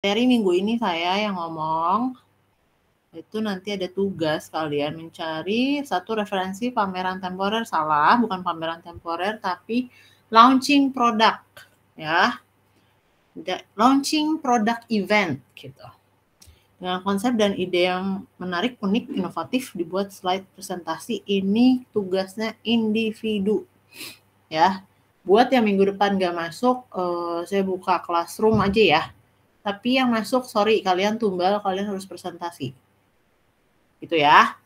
materi minggu ini saya yang ngomong. Itu nanti ada tugas kalian mencari satu referensi pameran temporer, salah, bukan pameran temporer, tapi launching produk, ya. Launching product event, gitu. Dengan konsep dan ide yang menarik, unik, inovatif, dibuat slide presentasi. Ini tugasnya individu, ya. Buat yang minggu depan nggak masuk, saya buka classroom aja ya. Tapi yang masuk, sorry, kalian tumbal, kalian harus presentasi. Gitu ya.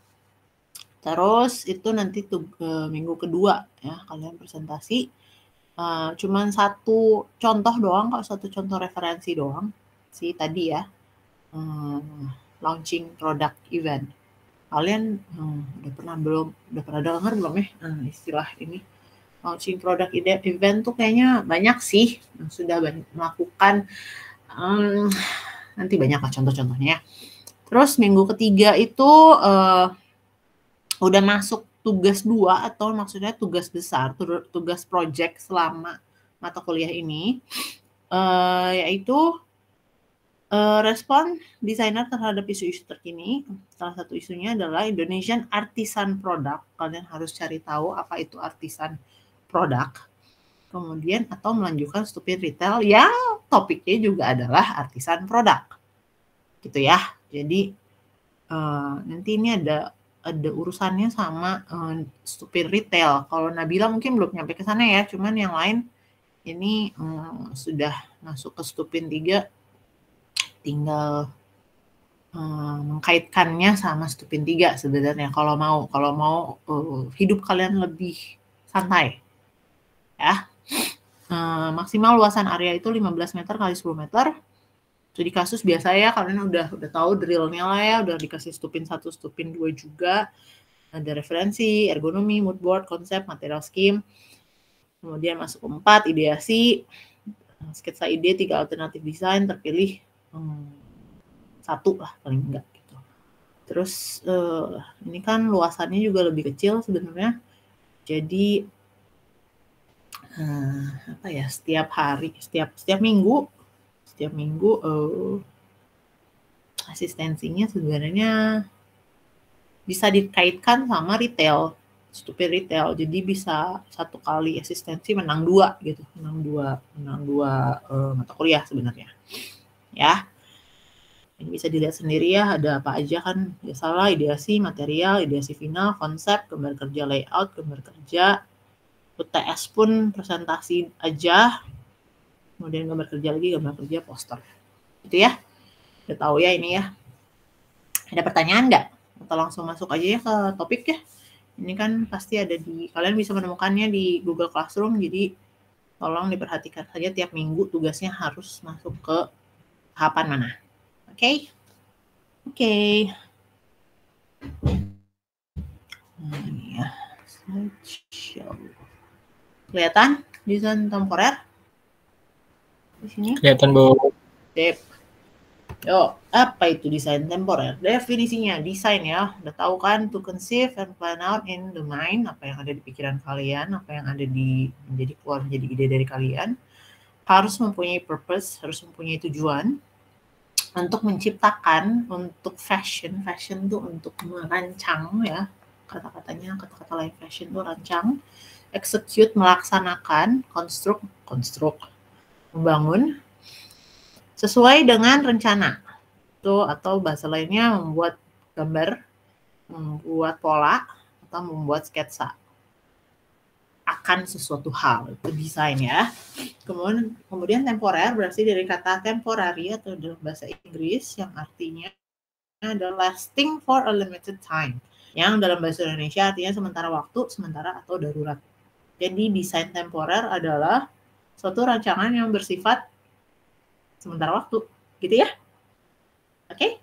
Terus itu nanti minggu kedua ya kalian presentasi. Cuman satu contoh doang, kalau satu contoh referensi doang sih tadi ya. Launching product event. Kalian udah pernah dengar belum ya istilah ini? Launching product event tuh kayaknya banyak sih yang sudah banyak melakukan. Nanti banyak lah contoh-contohnya. Terus minggu ketiga itu udah masuk tugas 2 atau maksudnya tugas besar, tugas project selama mata kuliah ini, yaitu respon desainer terhadap isu-isu terkini. Salah satu isunya adalah Indonesian Artisan Product. Kalian harus cari tahu apa itu artisan product. Kemudian atau melanjutkan stupid retail, ya topiknya juga adalah artisan product. Gitu ya. Jadi nanti ini ada urusannya sama stupid retail. Kalau Nabila mungkin belum nyampe ke sana ya, cuman yang lain ini sudah masuk ke stupid 3, tinggal mengkaitkannya sama stupid 3 sebenarnya kalau mau hidup kalian lebih santai. Ya. Maksimal luasan area itu 15 meter kali 10 meter. Jadi kasus biasa ya, kalian udah tahu drillnya lah ya, udah dikasih stupin 1, stupin 2 juga. Ada referensi, ergonomi, mood board, konsep, material scheme. Kemudian masuk ke 4, ideasi, sketsa ide, 3 alternatif desain, terpilih 1 lah paling enggak gitu. Terus ini kan luasannya juga lebih kecil sebenarnya. Jadi apa ya, setiap hari, setiap minggu asistensinya sebenarnya bisa dikaitkan sama retail, stupid retail. Jadi bisa 1 kali asistensi menang 2 gitu, menang dua mata kuliah sebenarnya. Ya. Ini bisa dilihat sendiri ya, ada apa aja kan, biasalah ideasi, material, ideasi final, konsep, gambar kerja layout, gambar kerja, UTS pun presentasi aja, kemudian gambar kerja lagi, gambar kerja poster. Gitu ya. Udah tahu ya ini ya. Ada pertanyaan nggak? Atau langsung masuk aja ya ke topik ya. Ini kan pasti ada kalian bisa menemukannya di Google Classroom, jadi tolong diperhatikan saja tiap minggu tugasnya harus masuk ke tahapan mana. Oke? Oke. Ini ya, slideshow. Kelihatan desain temporer? Di sini? Kelihatan, Bu. Sip. Yuk, apa itu desain temporer? Definisinya, desain ya. Udah tahu kan, to conceive and plan out in the mind, apa yang ada di pikiran kalian, apa yang ada menjadi ide dari kalian. Harus mempunyai purpose, harus mempunyai tujuan untuk menciptakan, untuk fashion itu untuk merancang ya. Kata-kata lain fashion itu rancang, execute melaksanakan, konstruk, membangun sesuai dengan rencana. Atau bahasa lainnya membuat gambar, membuat pola, atau membuat sketsa akan sesuatu hal, itu desain ya. Kemudian temporer berarti dari kata temporary atau dalam bahasa Inggris yang artinya adalah lasting for a limited time. Yang dalam bahasa Indonesia artinya sementara waktu, sementara atau darurat. Jadi desain temporer adalah suatu rancangan yang bersifat sementara waktu, gitu ya. Oke?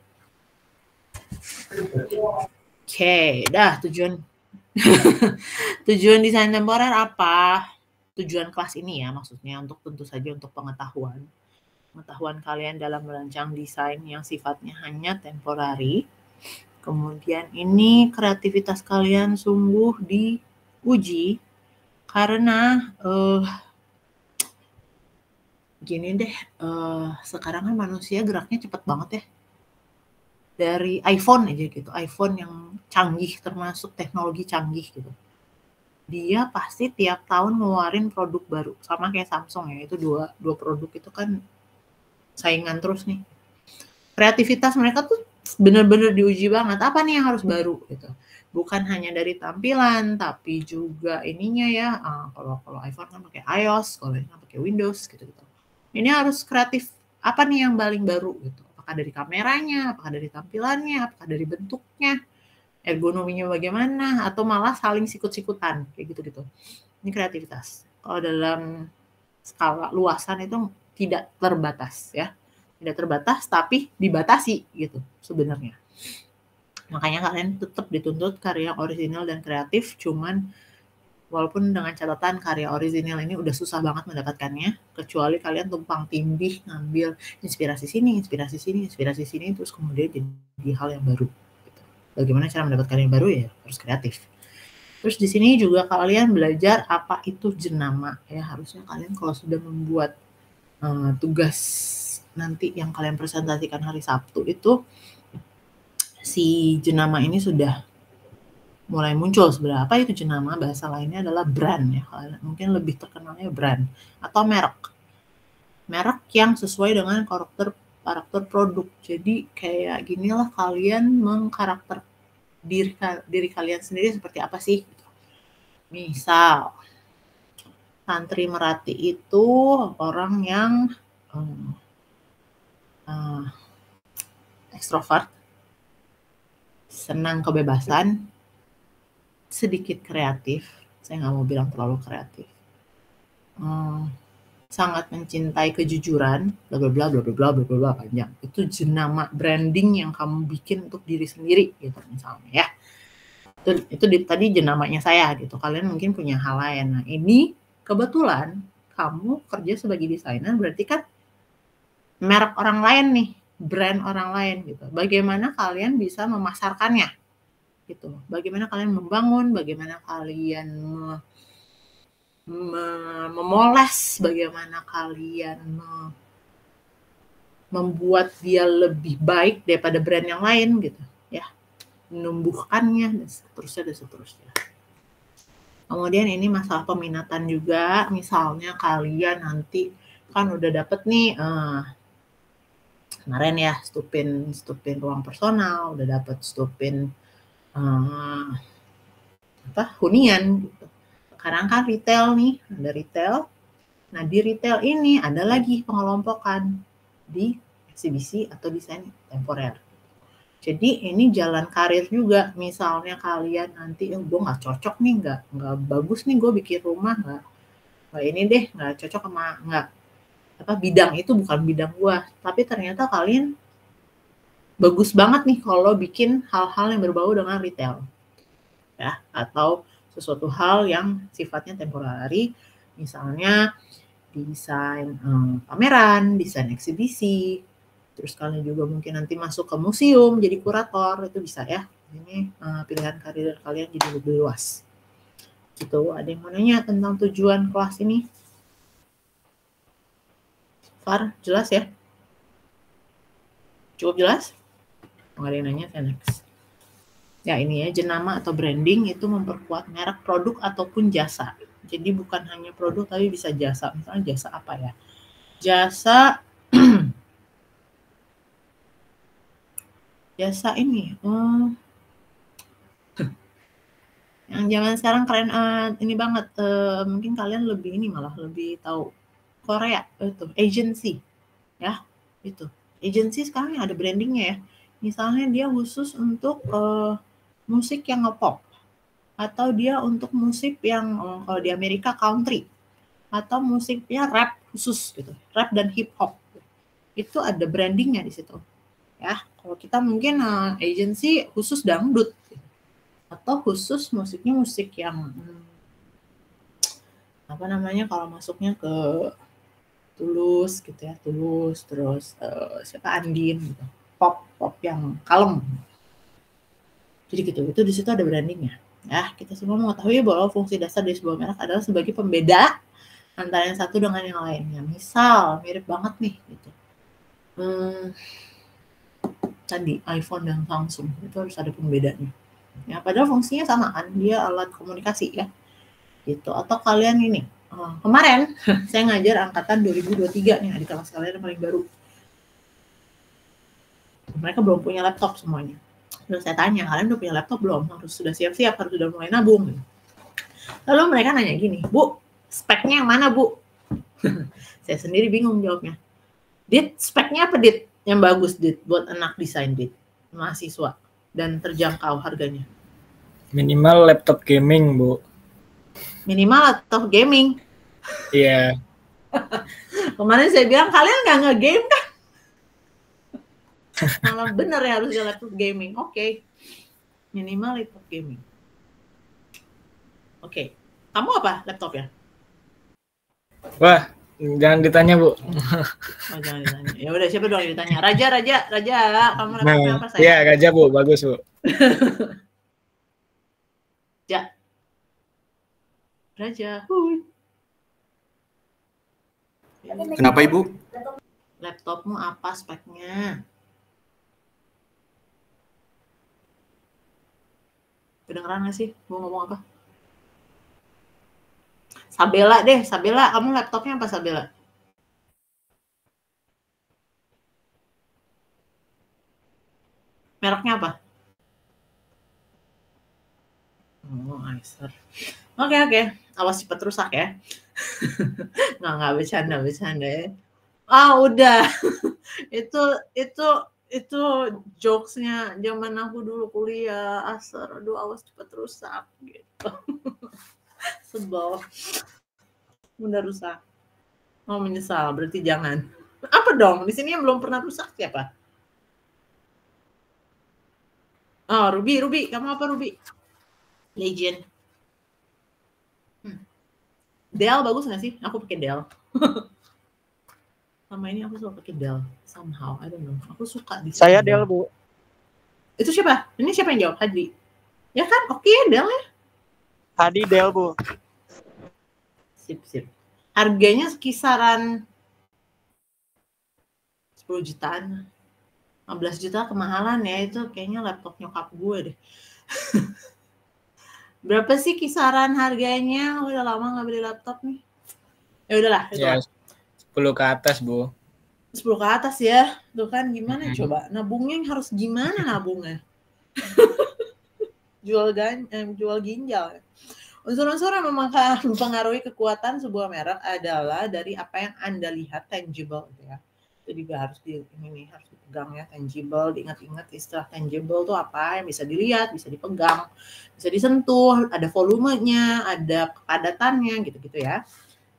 Oke, dah tujuan desain temporer apa? Tujuan kelas ini ya maksudnya tentu saja untuk pengetahuan kalian dalam merancang desain yang sifatnya hanya temporary. Kemudian ini kreativitas kalian sungguh diuji karena Gini deh, sekarang kan manusia geraknya cepet banget ya. Dari iPhone aja gitu, iPhone yang canggih, termasuk teknologi canggih gitu. Dia pasti tiap tahun ngeluarin produk baru, sama kayak Samsung ya, itu dua produk itu kan saingan terus nih. Kreativitas mereka tuh bener-bener diuji banget, apa nih yang harus baru gitu. Bukan hanya dari tampilan, tapi juga ininya ya, kalau iPhone kan pakai iOS, kalau ini kan pakai Windows gitu-gitu. Ini harus kreatif, apa nih yang paling baru gitu. Apakah dari kameranya, apakah dari tampilannya, apakah dari bentuknya, ergonominya bagaimana, atau malah saling sikut-sikutan, kayak gitu-gitu. Ini kreativitas. Kalau dalam skala luasan itu tidak terbatas ya. Tidak terbatas tapi dibatasi gitu sebenarnya. Makanya kalian tetap dituntut karya orisinal dan kreatif, cuman walaupun dengan catatan karya orisinal ini udah susah banget mendapatkannya, kecuali kalian tumpang tindih ngambil inspirasi sini, terus kemudian jadi hal yang baru. Gitu. Bagaimana cara mendapatkan yang baru ya harus kreatif. Terus di sini juga kalian belajar apa itu jenama ya, harusnya kalian kalau sudah membuat tugas nanti yang kalian presentasikan hari Sabtu itu si jenama ini sudah mulai muncul sebenarnya. Apa itu jenama? Bahasa lainnya adalah brand ya. Mungkin lebih terkenalnya brand atau merek. Merek yang sesuai dengan karakter produk. Jadi kayak ginilah kalian mengkarakter diri kalian sendiri seperti apa sih? Misal Santri Merati itu orang yang ekstrovert, senang kebebasan, sedikit kreatif, saya nggak mau bilang terlalu kreatif, sangat mencintai kejujuran, bla bla bla bla bla bla bla panjang. Itu jenama branding yang kamu bikin untuk diri sendiri gitu misalnya ya. Itu tadi jenamanya saya gitu. Kalian mungkin punya hal lain. Nah ini kebetulan kamu kerja sebagai desainer berarti kan merek orang lain nih, brand orang lain gitu. Bagaimana kalian bisa memasarkannya gitu. Bagaimana kalian membangun, bagaimana kalian memoles, bagaimana kalian membuat dia lebih baik daripada brand yang lain gitu ya, menumbuhkannya dan seterusnya. Kemudian ini masalah peminatan juga, misalnya kalian nanti kan udah dapet nih kemarin ya stupin ruang personal, udah dapet stupin hunian gitu. Sekarang kan retail nih, ada retail. Nah di retail ini ada lagi pengelompokan di eksibisi atau desain temporer. Jadi ini jalan karir juga. Misalnya kalian nanti, gue nggak cocok nih, nggak bagus nih gue bikin rumah, nggak ini deh, nggak cocok sama bidang itu bukan bidang gue. Tapi ternyata kalian bagus banget nih kalau bikin hal-hal yang berbau dengan retail, ya, atau sesuatu hal yang sifatnya temporary, misalnya desain pameran, desain eksibisi. Terus kalian juga mungkin nanti masuk ke museum jadi kurator, itu bisa ya. Ini pilihan karir kalian jadi lebih luas. Gitu. Ada yang mau nanya tentang tujuan kelas ini? Far, jelas ya? Cukup jelas? Nggak ada yang nanya, saya next. Ya ini ya, jenama atau branding itu memperkuat merek produk ataupun jasa. Jadi bukan hanya produk tapi bisa jasa. Misalnya jasa apa ya? Jasa ini yang zaman sekarang keren ini banget, mungkin kalian lebih ini malah lebih tahu Korea itu agency ya, itu agency sekarang ada brandingnya ya, misalnya dia khusus untuk musik yang nge-pop, atau dia untuk musik yang kalau di Amerika country, atau musiknya rap khusus gitu, rap dan hip hop, itu ada brandingnya di situ ya. Kalau kita mungkin agency khusus dangdut atau khusus musiknya musik yang kalau masuknya ke Tulus gitu ya, Tulus, terus siapa Andin gitu, pop yang kalem. Jadi gitu, itu di situ ada brandingnya. Ya, kita semua mengetahui bahwa fungsi dasar dari sebuah merek adalah sebagai pembeda antara yang satu dengan yang lainnya. Misal mirip banget nih gitu. Tadi iPhone dan Samsung itu harus ada pembedanya. Ya, padahal fungsinya sama kan, dia alat komunikasi ya. Gitu. Atau kalian ini, kemarin saya ngajar angkatan 2023 nih, adik kelas kalian yang paling baru. Mereka belum punya laptop semuanya. Terus saya tanya, kalian udah punya laptop belum? Harus sudah siap-siap, harus sudah mulai nabung. Lalu mereka nanya gini, Bu, speknya yang mana, Bu? Saya sendiri bingung jawabnya. Dit, speknya apa, Dit? Yang bagus, Dit, buat anak desain, Dit. Mahasiswa. Dan terjangkau harganya. Minimal laptop gaming, Bu. Minimal laptop gaming? Iya. Kemarin saya bilang, kalian nggak nge-game kan? Malah bener ya harusnya laptop gaming. Oke. Minimal laptop gaming. Oke. Kamu apa laptopnya? Wah, jangan ditanya, Bu. Oh, jangan ditanya. Ya udah, siapa dong yang ditanya? Raja, kamu laptopnya apa, saya? Iya, Raja, Bu. Bagus, Bu. Raja. Kenapa, Ibu? Laptopmu apa speknya? Kedengeran nggak sih? Mau ngomong apa? Sabela deh, Sabela. Kamu laptopnya apa, Sabela? Mereknya apa? Oh, Acer. Oke. Awas cepat rusak ya. Nggak bercanda ya. Udah. itu jokesnya zaman aku dulu kuliah. Acer, aduh awas cepat rusak gitu. Sebel. Udah rusak. Mau menyesal, berarti jangan. Apa dong? Di sini yang belum pernah rusak siapa? Oh, Ruby. Kamu apa, Ruby? Legend. Dell bagus nggak sih? Aku pakai Dell. Sama ini aku suka pakai Dell. Somehow, I don't know. Aku suka di Saya Dell, Bu. Itu siapa? Ini siapa yang jawab? Hadi. Ya kan? Oke, Dell ya. Hadi Dell, Bu. Sip. Harganya kisaran 10 jutaan. 15 juta kemahalan ya. Itu kayaknya laptop nyokap gue deh. Berapa sih kisaran harganya? Udah lama nggak beli laptop nih. Ya udahlah. Ya, 10 ke atas, Bu. 10 ke atas ya. Tuh kan gimana coba? Nabungnya harus gimana nabungnya? Jual ginjal. Unsur-unsur yang mempengaruhi kekuatan sebuah merek adalah dari apa yang Anda lihat, tangible gitu ya. Itu juga harus harus dipegang ya, tangible, diingat-ingat istilah tangible itu apa, yang bisa dilihat, bisa dipegang, bisa disentuh, ada volumenya, ada kepadatannya gitu-gitu ya.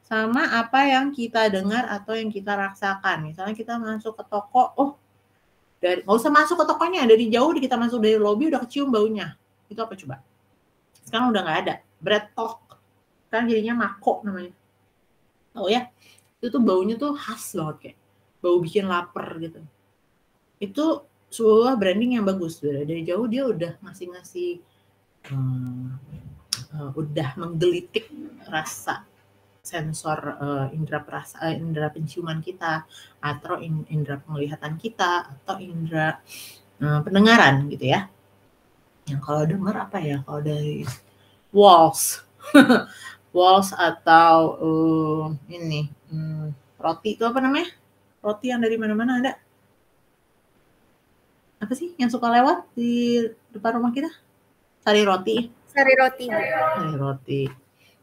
Sama apa yang kita dengar atau yang kita rasakan. Misalnya kita masuk ke toko, nggak usah masuk ke tokonya, dari jauh kita masuk dari lobby udah kecium baunya. Itu apa coba? Sekarang udah nggak ada. Bread talk. Sekarang jadinya mako namanya. Oh ya, itu tuh baunya tuh khas banget kayak. Bau bikin lapar gitu. Itu sebuah branding yang bagus. Dari jauh dia udah ngasih udah menggelitik rasa sensor indera penciuman kita, atau indera penglihatan kita, atau indera pendengaran gitu ya. Yang kalau dengar apa ya? Kalau dari walls atau roti itu apa namanya? Roti yang dari mana-mana ada. Apa sih yang suka lewat di depan rumah kita? Sari roti.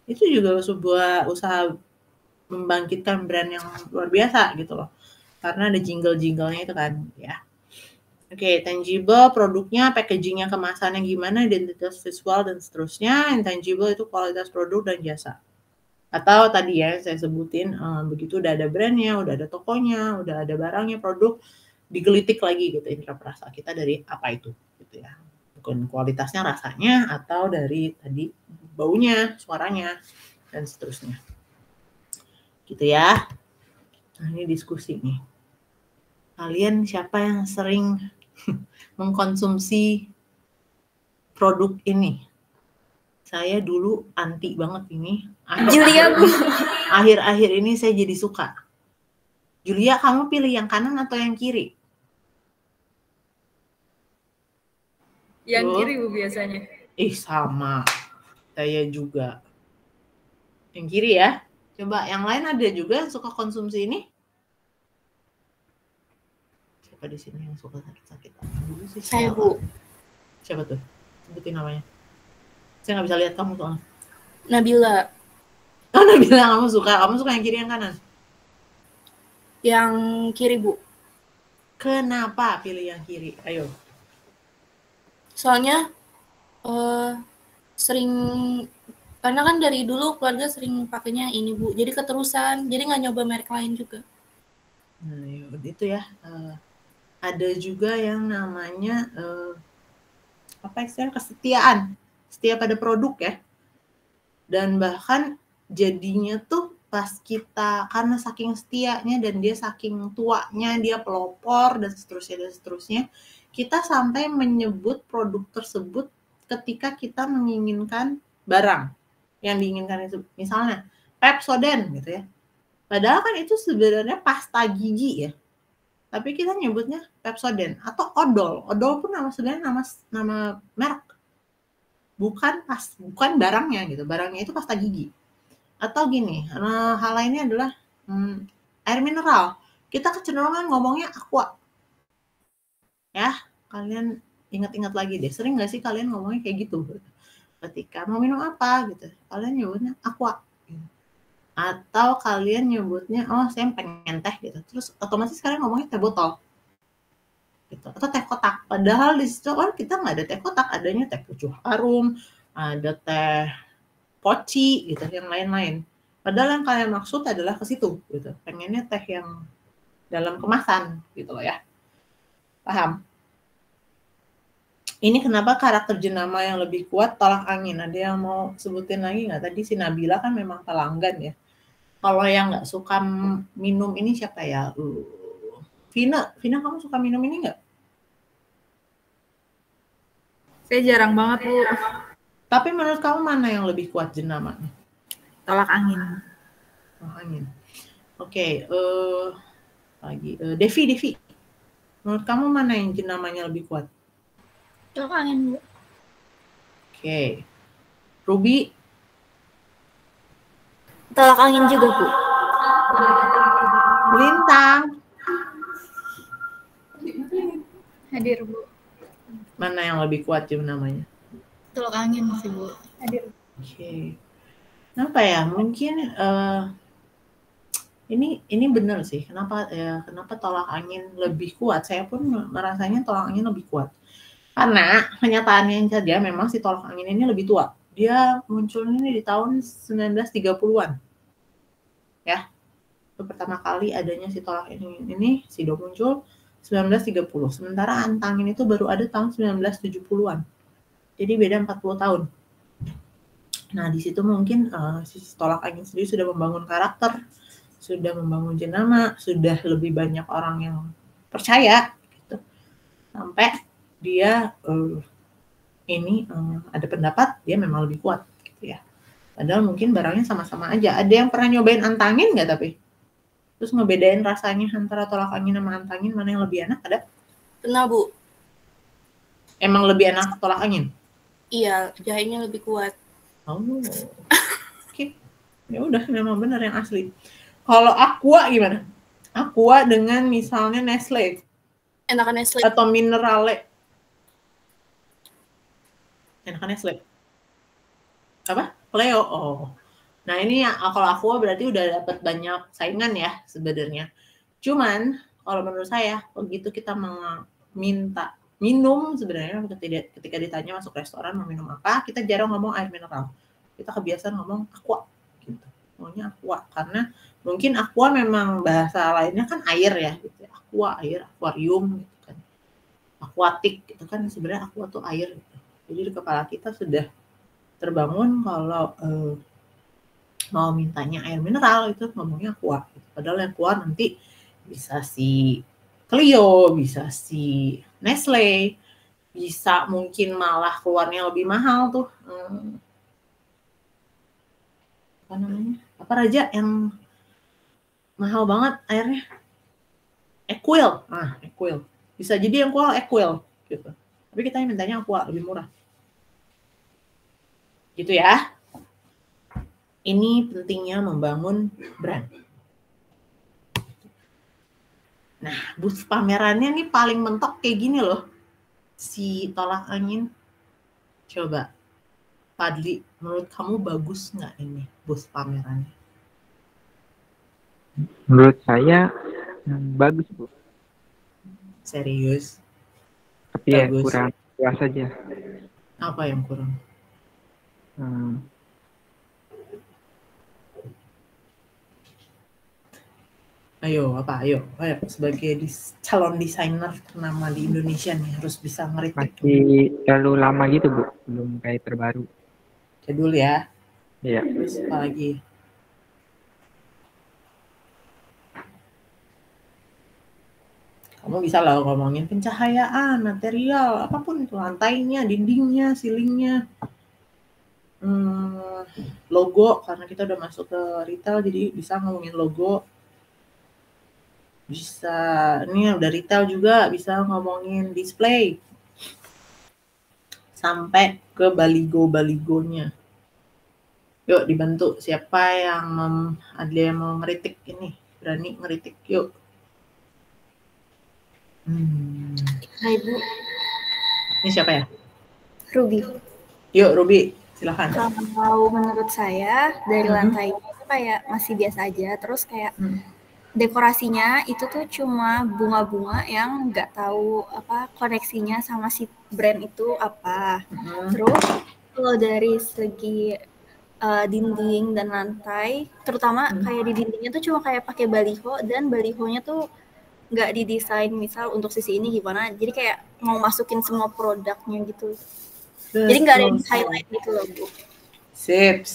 Itu juga sebuah usaha membangkitkan brand yang luar biasa gitu loh. Karena ada jingle-jinglenya itu kan ya. Oke, tangible produknya, packagingnya, kemasannya gimana, identitas visual dan seterusnya. Intangible itu kualitas produk dan jasa. Atau tadi ya saya sebutin, begitu udah ada brandnya, udah ada tokonya, udah ada barangnya, produk, digelitik lagi gitu indera perasa kita dari apa itu gitu ya. Bukan kualitasnya, rasanya, atau dari tadi baunya, suaranya, dan seterusnya. Gitu ya. Nah, ini diskusi nih. Kalian siapa yang sering mengkonsumsi produk ini? Saya dulu anti banget ini. Julia, Bu. Akhir-akhir ini saya jadi suka. Julia, kamu pilih yang kanan atau yang kiri? Yang Bu? kiri Bu biasanya. Sama. Saya juga. Yang kiri ya. Coba yang lain ada juga yang suka konsumsi ini? Siapa di sini yang suka sakit-sakitan? Dulu sih Saya, Bu. Siapa tuh? Sebutin namanya. Saya nggak bisa lihat kamu soalnya. Nabila. Oh, Nabila, kamu suka yang kiri yang kanan? Yang kiri, Bu. Kenapa pilih yang kiri? Ayo. Soalnya sering, karena kan dari dulu keluarga sering pakainya ini, Bu. Jadi keterusan, jadi nggak nyoba merek lain juga. Nah, itu ya. Ada juga yang namanya apa istilahnya, kesetiaan. Setia pada produk ya. Dan bahkan jadinya tuh pas kita, karena saking setianya dan dia saking tuanya, dia pelopor dan seterusnya, kita sampai menyebut produk tersebut ketika kita menginginkan barang yang diinginkan itu. Misalnya Pepsodent gitu ya. Padahal kan itu sebenarnya pasta gigi ya. Tapi kita nyebutnya Pepsodent atau odol. Odol pun sebenarnya nama merek. Bukan barangnya gitu. Barangnya itu pasta gigi. Atau gini, hal lainnya adalah air mineral. Kita kecenderungan ngomongnya aqua. Ya, kalian ingat-ingat lagi deh. Sering nggak sih kalian ngomongnya kayak gitu? Ketika mau minum apa gitu, kalian nyebutnya aqua. Atau kalian nyebutnya, oh saya pengen teh gitu. Terus otomatis kalian ngomongnya teh botol. Gitu. Atau teh kotak. Padahal di situ kan kita nggak ada teh kotak, adanya teh pucuk harum, ada teh poci gitu, yang lain-lain. Padahal yang kalian maksud adalah ke situ gitu. Pengennya teh yang dalam kemasan gitu loh ya. Paham? Ini kenapa karakter jenama yang lebih kuat tolak angin? Ada yang mau sebutin lagi nggak? Tadi si Nabila kan memang pelanggan ya. Kalau yang nggak suka minum ini siapa ya? Vina kamu suka minum ini nggak? Saya jarang banget Bu. Tapi menurut kamu mana yang lebih kuat jenamanya? Tolak angin. Tolak angin. Oke, lagi Devi. Menurut kamu mana yang jenamanya lebih kuat? Tolak angin, Bu. Oke. Ruby? Tolak angin juga, Bu. Lintang? Hadir Bu. Mana yang lebih kuat jenamanya? Tolak angin sih Bu. Hadir. Oke. Kenapa ya? Mungkin ini benar sih. Kenapa tolak angin lebih kuat? Saya pun merasanya tolak angin lebih kuat. Karena kenyataannya saja memang si tolak angin ini lebih tua. Dia muncul ini di tahun 1930-an. Ya. Itu pertama kali adanya si tolak angin ini sudah muncul 1930. Sementara antangin itu baru ada tahun 1970-an. Jadi beda 40 tahun. Nah, di situ mungkin si tolak angin sendiri sudah membangun karakter, sudah membangun jenama, sudah lebih banyak orang yang percaya gitu. Sampai dia ada pendapat dia memang lebih kuat gitu ya. Padahal mungkin barangnya sama-sama aja. Ada yang pernah nyobain antangin nggak tapi? Terus ngebedain rasanya antara tolak angin sama antangin mana yang lebih enak? Ada? Pernah, Bu. Emang lebih enak tolak angin? Iya, jahenya lebih kuat. Oh, oke. Ya udah, memang benar yang asli. Kalau Aqua gimana? Aqua dengan misalnya Nestle. Enakan Nestle. Atau Minerale. Enakan Nestle. Apa? Cleo. Oh. Nah ini ya, kalau Aqua berarti udah dapat banyak saingan ya sebenarnya. Cuman kalau menurut saya begitu kita minta minum sebenarnya ketika ditanya masuk restoran mau minum apa, kita jarang ngomong air mineral. Kita kebiasaan ngomong aqua gitu. Maunya aqua karena mungkin aqua memang bahasa lainnya kan air ya gitu. Aqua, air, akuarium gitu kan. Aquatic itu kan sebenarnya aqua tuh air gitu. Jadi di kepala kita sudah terbangun kalau mau mintanya air mineral itu ngomongnya aqua gitu. Padahal yang keluar nanti bisa si Clio, bisa si Nestle, bisa mungkin malah keluarnya lebih mahal tuh. Apa namanya? apa Raja yang mahal banget airnya? Equil. Equil. Bisa jadi yang kual Equil gitu. Tapi kita mintanya Aqua lebih murah. Gitu ya. Ini pentingnya membangun brand. Nah, booth pamerannya nih paling mentok kayak gini loh. Si tolak angin. Coba, Fadli, menurut kamu bagus nggak ini booth pamerannya? Menurut saya bagus, Bu. Serius? Tapi ya Bagus. kurang luas saja. Apa yang kurang? Ayo, sebagai calon desainer ternama di Indonesia nih harus bisa ngeritik. Masih terlalu lama gitu, Bu. Belum kayak terbaru. Jadul ya. Iya. Terus apa lagi? Kamu bisa lah ngomongin pencahayaan, material, apapun itu, lantainya, dindingnya, silingnya, logo, karena kita udah masuk ke retail, jadi bisa ngomongin logo. Bisa, ini udah retail juga, bisa ngomongin display. Sampai ke baligo-baligonya. Yuk dibantu, siapa yang ada yang mau ngeritik ini, berani ngeritik, yuk. Hai Bu, Ini siapa ya? Ruby. Yuk Ruby, silakan. Kalau menurut saya dari lantainya itu kayak masih biasa aja. Terus kayak dekorasinya itu tuh cuma bunga-bunga yang nggak tahu apa koneksinya sama si brand itu apa. Terus kalau dari segi dinding dan lantai, terutama kayak di dindingnya tuh cuma kayak pakai baliho, dan balihonya tuh nggak didesain misal untuk sisi ini gimana, jadi kayak mau masukin semua produknya gitu. Jadi nggak ada yang highlight gitu loh, Bu. Sip.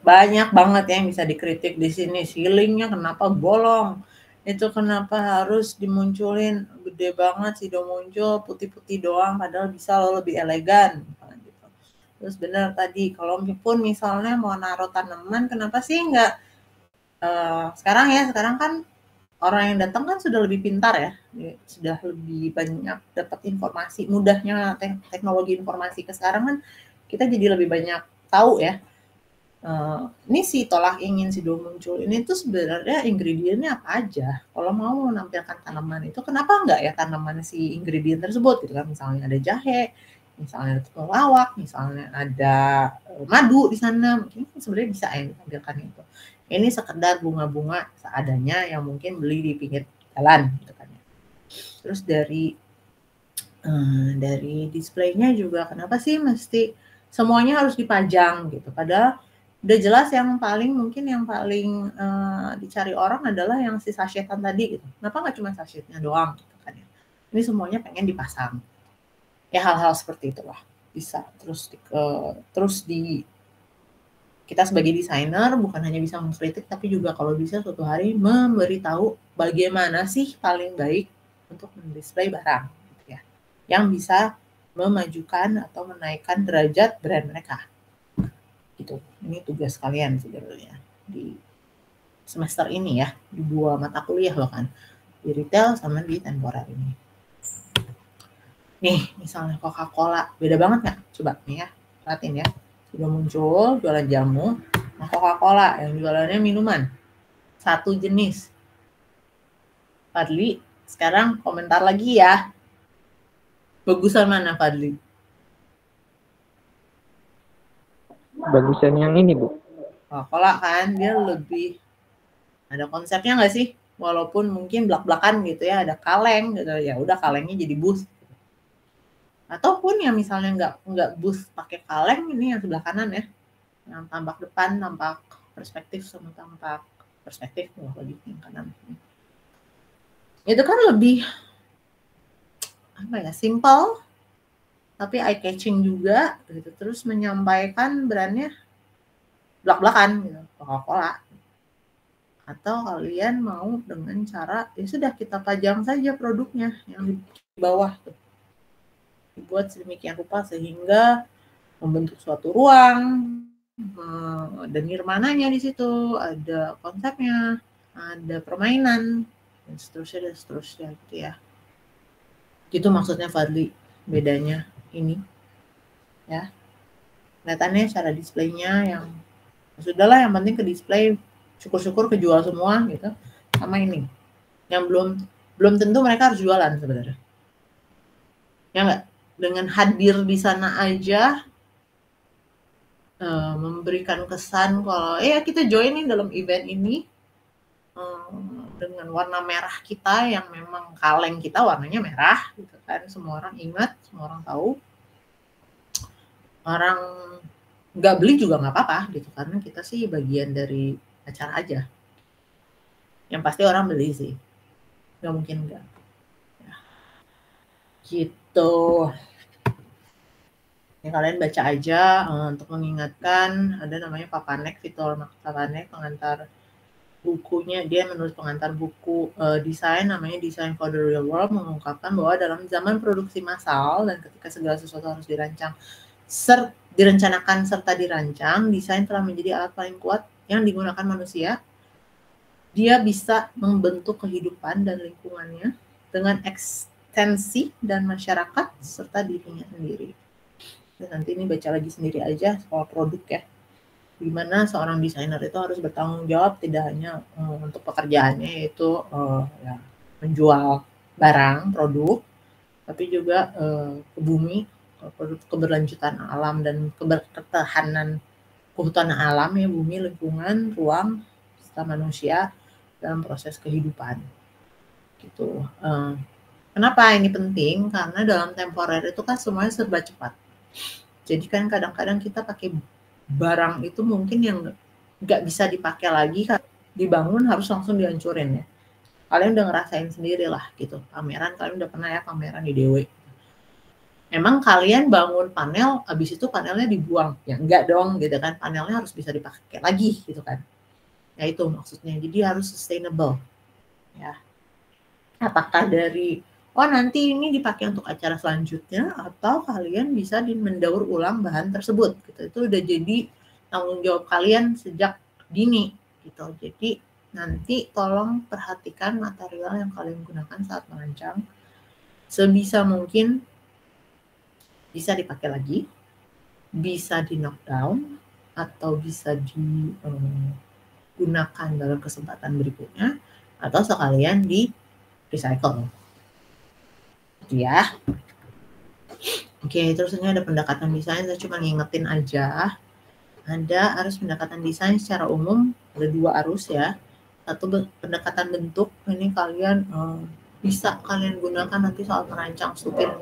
Banyak banget yang bisa dikritik di sini. Ceilingnya kenapa bolong? Itu kenapa harus dimunculin gede banget sih, muncul putih-putih doang, padahal bisa lo lebih elegan. Gitu. Terus benar tadi, kalau pun misalnya mau naruh tanaman, kenapa sih nggak sekarang kan orang yang datang kan sudah lebih pintar ya, sudah lebih banyak dapat informasi, mudahnya teknologi informasi ke sekarang kan kita jadi lebih banyak tahu ya. Ini si tolak ingin si muncul ini tuh sebenarnya ingredientnya apa aja. Kalau mau menampilkan tanaman itu, kenapa enggak ya tanaman si ingredient tersebut gitu kan, misalnya ada jahe, misalnya ada temulawak, misalnya ada madu di sana, mungkin sebenarnya bisa ya ditampilkan itu. Ini sekedar bunga-bunga seadanya yang mungkin beli di pinggir jalan gitu kan. Terus dari displaynya juga, kenapa sih mesti semuanya harus dipajang gitu, padahal udah jelas yang paling dicari orang adalah yang si sachetan tadi gitu. Kenapa nggak cuma sachetnya doang gitu kan ya. Ini semuanya pengen dipasang. Ya hal-hal seperti itulah bisa. Terus kita sebagai desainer bukan hanya bisa mengkritik, tapi juga kalau bisa suatu hari memberitahu bagaimana sih paling baik untuk mendisplay barang gitu ya, yang bisa memajukan atau menaikkan derajat brand mereka gitu. Ini tugas kalian sebenarnya di semester ini ya, di 2 mata kuliah bahkan, di retail sama di temporer ini. Nih misalnya Coca-Cola, beda banget nggak? Coba nih ya, perhatiin ya. Sudah muncul jualan jamu, nah Coca-Cola yang jualannya minuman, satu jenis. Fadli, sekarang komentar lagi ya. Bagusan mana Fadli? Bagusan yang ini, Bu. Coca-Cola kan dia lebih ada konsepnya nggak sih? Walaupun mungkin belak-belakan gitu ya, ada kaleng gitu ya, udah kalengnya jadi booth. Ataupun yang misalnya nggak booth pakai kaleng, ini yang sebelah kanan ya, yang tampak depan, tampak perspektif sama tampak perspektif lagi yang kanan. Itu kan lebih simple tapi eye catching juga gitu, terus menyampaikan brandnya belak-belakan gitu, Coca-Cola. Atau kalian mau dengan cara ya sudah kita pajang saja produknya yang di bawah tuh, dibuat sedemikian rupa sehingga membentuk suatu ruang ada nirmananya di situ, ada konsepnya, ada permainan, dan seterusnya gitu ya. Itu maksudnya Fadli, bedanya ini ya. Kelihatannya cara displaynya yang sudahlah, yang penting ke display, syukur-syukur kejual semua gitu. Sama ini yang belum tentu mereka harus jualan sebenarnya, ya nggak? Dengan hadir di sana aja memberikan kesan kalau ya kita join nih dalam event ini dengan warna merah kita yang memang kaleng kita warnanya merah gitu kan, semua orang ingat, semua orang tahu. Orang nggak beli juga nggak apa-apa gitu, karena kita sih bagian dari acara aja. Yang pasti orang beli sih, nggak mungkin nggak ya. Gitu. Ya, kalian baca aja untuk mengingatkan, ada namanya Papanek, Victor Papanek, pengantar bukunya, dia menulis pengantar buku desain, namanya Design for the Real World, mengungkapkan bahwa dalam zaman produksi massal dan ketika segala sesuatu harus direncanakan serta dirancang, desain telah menjadi alat paling kuat yang digunakan manusia. Dia bisa membentuk kehidupan dan lingkungannya dengan ekstensi dan masyarakat serta dirinya sendiri. Dan nanti ini baca lagi sendiri aja soal produk ya. Gimana seorang desainer itu harus bertanggung jawab tidak hanya untuk pekerjaannya, yaitu ya, menjual barang, produk, tapi juga ke bumi, keberlanjutan alam dan ketahanan kehutanan alam ya, bumi, lingkungan, ruang, serta manusia dalam proses kehidupan. Gitu. Kenapa ini penting? Karena dalam temporer itu kan semuanya serba cepat. Jadi kan kadang-kadang kita pakai barang itu mungkin yang nggak bisa dipakai lagi, dibangun harus langsung dihancurin ya. Kalian udah ngerasain sendiri lah gitu. Pameran, kalian udah pernah ya pameran di DW. Emang kalian bangun panel, habis itu panelnya dibuang? Ya enggak dong gitu kan. Panelnya harus bisa dipakai lagi gitu kan. Ya itu maksudnya. Jadi harus sustainable. Ya. Apakah dari nanti ini dipakai untuk acara selanjutnya, atau kalian bisa mendaur ulang bahan tersebut gitu. Itu udah jadi tanggung jawab kalian sejak dini gitu. Jadi nanti tolong perhatikan material yang kalian gunakan saat merancang. Sebisa mungkin bisa dipakai lagi, bisa di knockdown, atau bisa digunakan dalam kesempatan berikutnya, atau sekalian di recycle. Ya. Oke, terus ini ada pendekatan desain, saya cuma ngingetin aja. Ada arus pendekatan desain secara umum, ada 2 arus ya. Satu pendekatan bentuk, ini kalian bisa kalian gunakan nanti saat merancang Stupin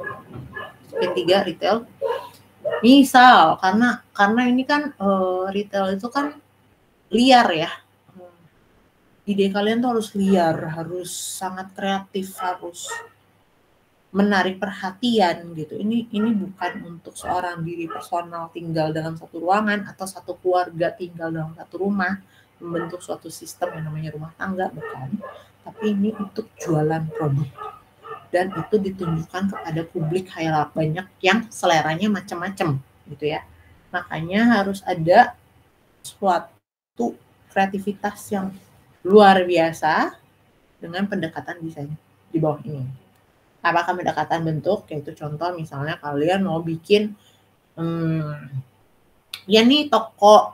3 retail. Misal, karena ini kan retail itu kan liar ya. Ide kalian tuh harus liar, harus sangat kreatif, harus menarik perhatian gitu. Ini bukan untuk seorang diri personal tinggal dalam satu ruangan atau satu keluarga tinggal dalam satu rumah membentuk suatu sistem yang namanya rumah tangga, bukan. Tapi ini untuk jualan produk. Dan itu ditunjukkan kepada publik khayal banyak yang seleranya macam-macam gitu ya. Makanya harus ada suatu kreativitas yang luar biasa dengan pendekatan desain di bawah ini. Apakah pendekatan bentuk, yaitu contoh misalnya kalian mau bikin ya nih toko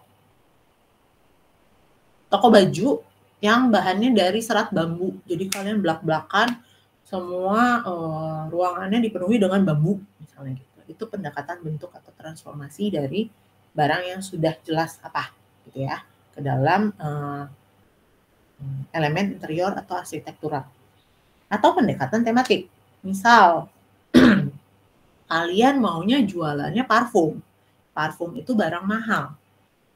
baju yang bahannya dari serat bambu. Jadi kalian belak-belakan semua ruangannya dipenuhi dengan bambu misalnya gitu. Itu pendekatan bentuk atau transformasi dari barang yang sudah jelas apa gitu ya ke dalam elemen interior atau arsitektural. Atau pendekatan tematik. Misal, kalian maunya jualannya parfum. Parfum itu barang mahal.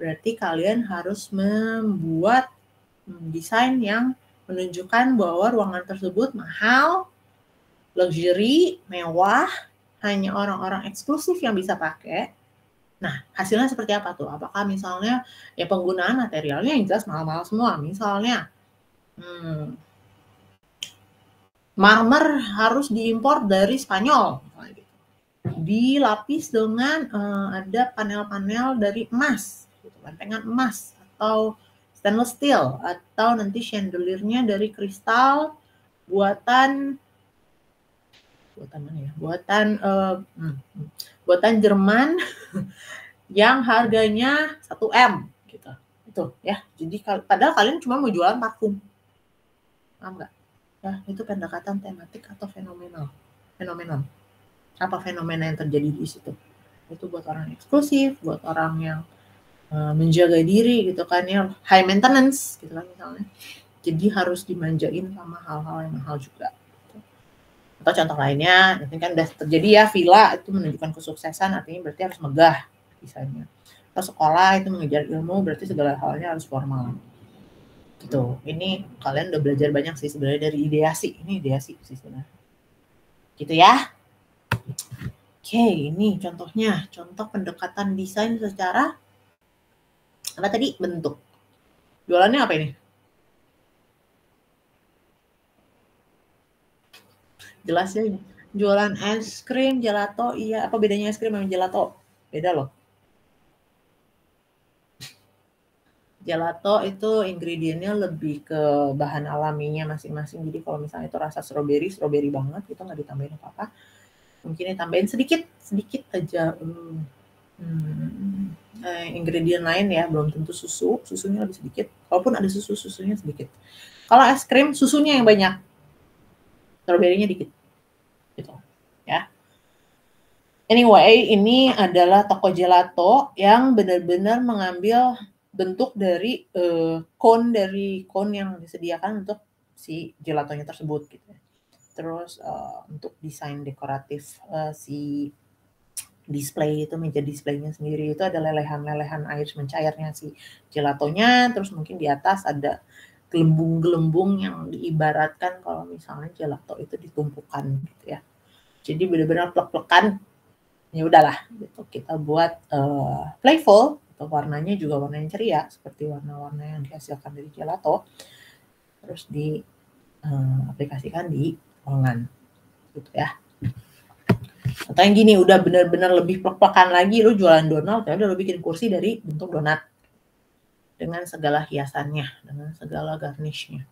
Berarti kalian harus membuat desain yang menunjukkan bahwa ruangan tersebut mahal, luxury, mewah, hanya orang-orang eksklusif yang bisa pakai. Nah, hasilnya seperti apa tuh? Apakah misalnya ya penggunaan materialnya yang jelas mahal-mahal semua. Misalnya, marmer harus diimpor dari Spanyol, dilapis dengan ada panel-panel dari emas, lempengan emas atau stainless steel, atau nanti chandeliernya dari kristal buatan mana ya? Buatan Jerman yang harganya 1 M gitu. Itu ya. Jadi padahal kalian cuma mau jualan parfum. Paham nggak? Ya, itu pendekatan tematik atau fenomenal. Apa fenomena yang terjadi di situ? Itu buat orang eksklusif, buat orang yang menjaga diri gitu kan ya, high maintenance gitu kan misalnya. Jadi harus dimanjain sama hal-hal yang mahal juga. Atau contoh lainnya, ini kan udah terjadi ya, villa itu menunjukkan kesuksesan, artinya berarti harus megah misalnya. Atau sekolah itu mengejar ilmu, berarti segala halnya harus formal. Gitu. Ini kalian udah belajar banyak sih sebenarnya dari ideasi. Ini ideasi sih sebenarnya. Gitu ya. Oke, ini contohnya. Contoh pendekatan desain secara apa tadi? Bentuk. Jualannya apa ini? Jelas ya ini. Jualan es krim, gelato, iya. Apa bedanya es krim sama gelato? Beda loh. Gelato itu ingredientnya lebih ke bahan alaminya masing-masing. Jadi kalau misalnya itu rasa strawberry banget, itu nggak ditambahin apa-apa. Mungkin ditambahin sedikit aja ingredient lain ya, belum tentu susunya lebih sedikit. Kalaupun ada susunya sedikit. Kalau es krim, susunya yang banyak, strawberry-nya dikit. Gitu ya. Anyway, ini adalah toko gelato yang benar-benar mengambil bentuk dari cone yang disediakan untuk si gelatonya tersebut gitu. Terus untuk desain dekoratif si display itu, meja displaynya sendiri itu ada lelehan air mencairnya si gelatonya, terus mungkin di atas ada gelembung-gelembung yang diibaratkan kalau misalnya gelato itu ditumpukan gitu ya. Jadi benar-benar plek-plekan. Ya udahlah gitu, kita buat playful. Atau warnanya juga warna yang ceria seperti warna-warna yang dihasilkan dari gelato, terus diaplikasikan di ruangan gitu ya. Atau yang gini udah benar-benar lebih plek-plekan lagi, lu jualan donat ya udah lu bikin kursi dari bentuk donat dengan segala hiasannya, dengan segala garnishnya.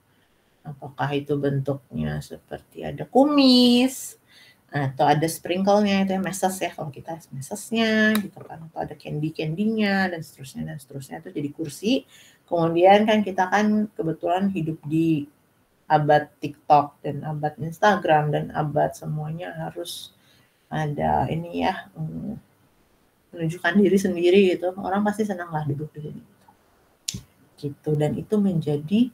Apakah itu bentuknya seperti ada kumis atau ada sprinkle-nya, itu yang meses ya, kalau kita mesesnya gitu kan, atau ada candy-candy-nya dan seterusnya itu jadi kursi. Kemudian kan kita kan kebetulan hidup di abad TikTok dan abad Instagram dan abad semuanya harus ada ini ya, menunjukkan diri sendiri gitu. Orang pasti senang lah duduk di sini gitu, dan itu menjadi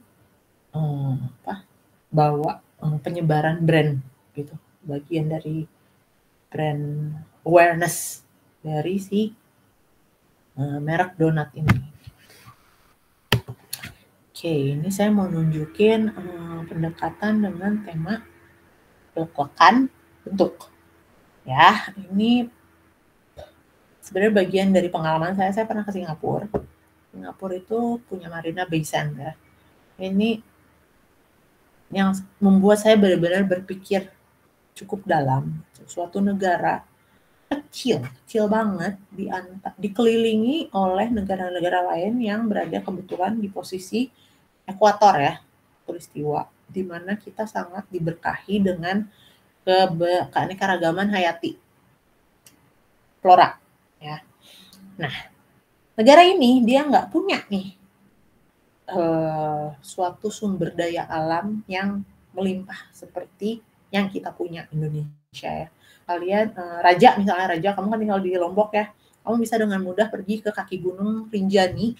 bawa penyebaran brand gitu, bagian dari brand awareness dari si merek donat ini. Oke, ini saya mau nunjukin pendekatan dengan tema plek-plekan bentuk. Ya, ini sebenarnya bagian dari pengalaman saya. Saya pernah ke Singapura. Singapura itu punya Marina Bay Sands ya. Ini yang membuat saya benar-benar berpikir cukup dalam. Suatu negara kecil banget dikelilingi oleh negara-negara lain yang berada kebetulan di posisi ekuator ya, tulistiwa, di mana kita sangat diberkahi dengan keanekaragaman hayati, flora ya. Nah, negara ini dia nggak punya nih suatu sumber daya alam yang melimpah seperti yang kita punya Indonesia ya. Kalian raja kamu kan tinggal di Lombok ya, kamu bisa dengan mudah pergi ke kaki gunung Rinjani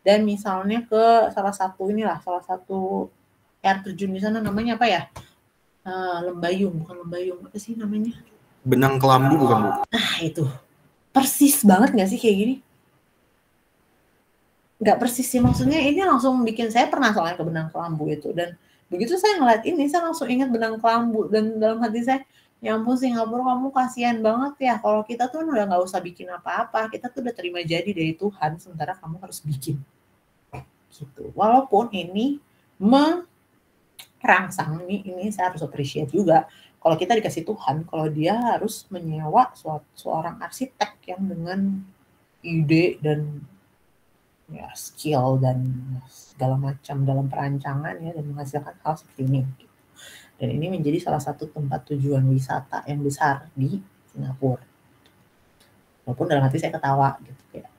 dan misalnya ke salah satu air terjun di sana, namanya apa ya? Bukan Lembayung, apa sih namanya? Benang Kelambu bukan, Bu? Nah itu, persis banget nggak sih kayak gini? Nggak persis sih, maksudnya ini langsung bikin saya pernah soalnya ke Benang Kelambu itu, dan begitu saya ngeliat ini saya langsung ingat Benang Kelambu, dan dalam hati saya, ya ampun Singapura kamu kasihan banget ya, kalau kita tuh udah nggak usah bikin apa-apa, kita tuh udah terima jadi dari Tuhan, sementara kamu harus bikin gitu. Walaupun ini merangsang, ini saya harus appreciate juga kalau kita dikasih Tuhan, kalau dia harus menyewa seorang arsitek yang dengan ide dan ya skill dan segala macam dalam perancangan ya dan menghasilkan hal seperti ini. Dan ini menjadi salah satu tempat tujuan wisata yang besar di Singapura. Walaupun dalam hati saya ketawa gitu ya.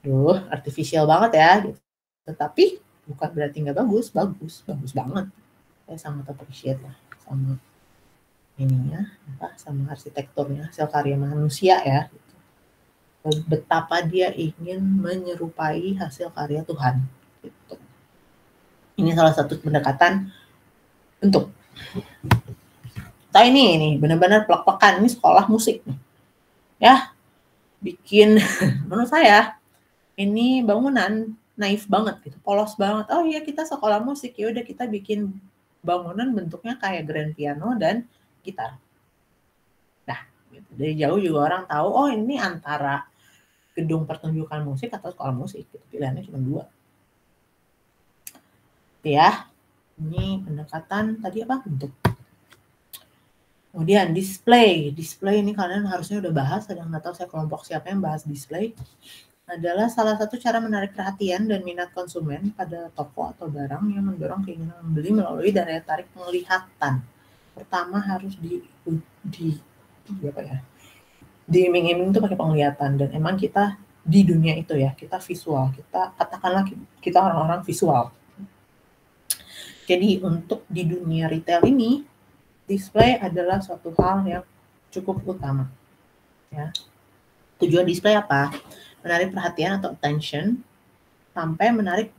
Duh, artificial banget ya gitu. Tetapi bukan berarti nggak bagus, bagus banget. Saya sangat appreciate lah sama ininya, sama arsitekturnya, hasil karya manusia ya. Gitu. Betapa dia ingin menyerupai hasil karya Tuhan. Gitu. Ini salah satu pendekatan untuk ini benar-benar plek-plekan, ini sekolah musik nih. Ya, bikin menurut saya ini bangunan naif banget gitu, polos banget. Oh iya kita sekolah musik, ya udah kita bikin bangunan bentuknya kayak grand piano dan gitar. Nah, gitu. Dari jauh juga orang tahu, oh ini antara gedung pertunjukan musik atau sekolah musik. Gitu. Pilihannya cuma 2. Ya, ini pendekatan tadi apa bentuk. Kemudian display ini kalian harusnya udah bahas, ada nggak tahu saya kelompok siapa yang bahas display. Adalah salah satu cara menarik perhatian dan minat konsumen pada toko atau barang yang mendorong keinginan membeli melalui daya tarik penglihatan. Pertama harus diiming-iming itu pakai penglihatan, dan emang kita di dunia itu ya, kita visual, kita katakanlah kita orang-orang visual. Jadi untuk di dunia retail ini, display adalah suatu hal yang cukup utama. Ya. Tujuan display apa? Menarik perhatian atau attention sampai menarik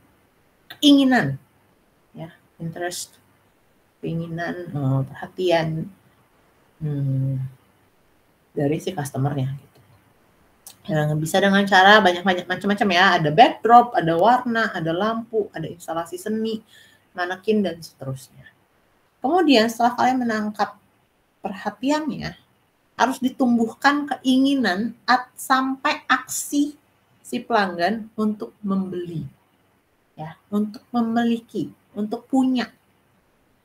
keinginan, ya, interest, keinginan, perhatian dari si customernya. Gitu. Yang bisa dengan cara banyak macam-macam ya. Ada backdrop, ada warna, ada lampu, ada instalasi seni, manekin dan seterusnya. Kemudian setelah kalian menangkap perhatiannya, harus ditumbuhkan keinginan sampai aksi si pelanggan untuk membeli, ya, untuk memiliki, untuk punya.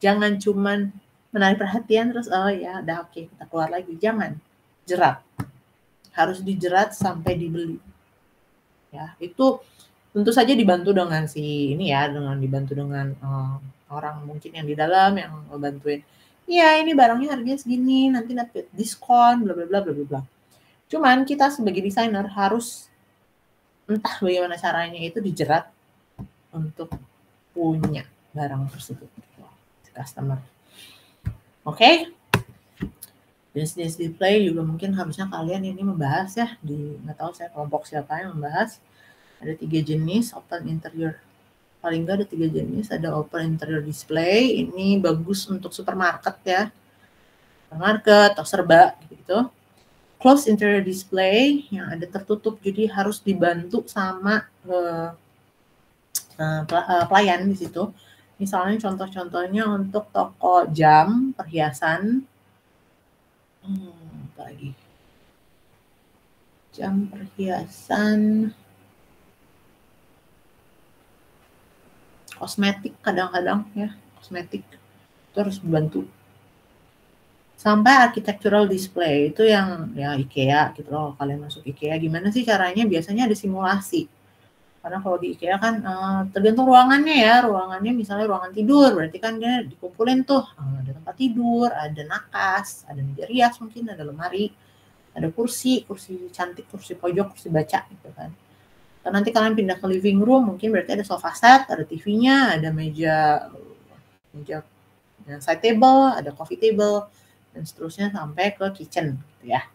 Jangan cuman menarik perhatian terus oh ya udah oke, kita keluar lagi. Jangan, jerat. Harus dijerat sampai dibeli. Ya, itu tentu saja dibantu dengan dibantu dengan orang mungkin yang di dalam yang ngebantuin. Iya, ini barangnya harganya segini, nanti dapat diskon, bla bla bla bla bla. Cuman kita sebagai desainer harus entah bagaimana caranya itu dijerat untuk punya barang tersebut, customer. Oke? Jenis display juga mungkin harusnya kalian ini membahas ya, nggak tahu saya kelompok siapa yang membahas. Ada 3 jenis open interior. Paling nggak ada 3 jenis. Ada open interior display, ini bagus untuk supermarket ya, supermarket atau serba gitu. Closed interior display yang ada tertutup, jadi harus dibantu sama pelayan di situ. Misalnya contoh-contohnya untuk toko jam, perhiasan, apa lagi? Jam, perhiasan, kosmetik kadang-kadang ya, kosmetik itu harus dibantu. Sampai architectural display itu yang ya IKEA gitu loh. Kalian masuk IKEA gimana sih caranya? Biasanya ada simulasi. Karena kalau di IKEA kan tergantung ruangannya ya. Ruangannya misalnya ruangan tidur, berarti kan dia dikumpulin tuh. Ada tempat tidur, ada nakas, ada meja rias mungkin, ada lemari, ada kursi cantik, kursi pojok, kursi baca gitu kan. Dan nanti kalian pindah ke living room, mungkin berarti ada sofa set, ada TV-nya, ada meja side table, ada coffee table, dan seterusnya sampai ke kitchen gitu ya.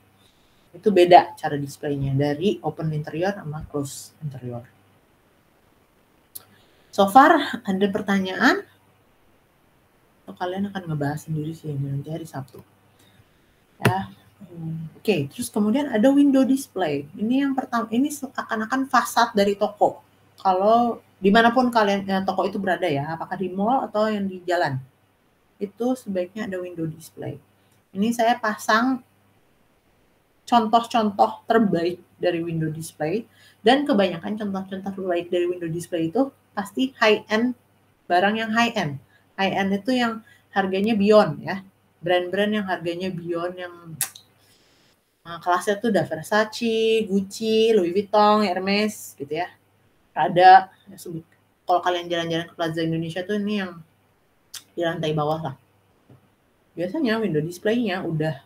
Itu beda cara displaynya dari open interior sama closed interior. So far ada pertanyaan? Atau kalian akan ngebahas sendiri sih nanti hari Sabtu. Ya. Oke, terus kemudian ada window display. Ini yang pertama, ini seakan-akan fasad dari toko. Kalau dimanapun kalian toko itu berada ya, apakah di mall atau yang di jalan, itu sebaiknya ada window display. Ini saya pasang contoh-contoh terbaik dari window display, dan kebanyakan contoh-contoh terbaik dari window display itu pasti high-end, barang yang high-end. High-end itu yang harganya beyond ya, brand-brand yang harganya beyond, yang kelasnya tuh udah Versace, Gucci, Louis Vuitton, Hermes gitu ya. Ada kalau kalian jalan-jalan ke Plaza Indonesia tuh ini yang di lantai bawah lah. Biasanya window display-nya udah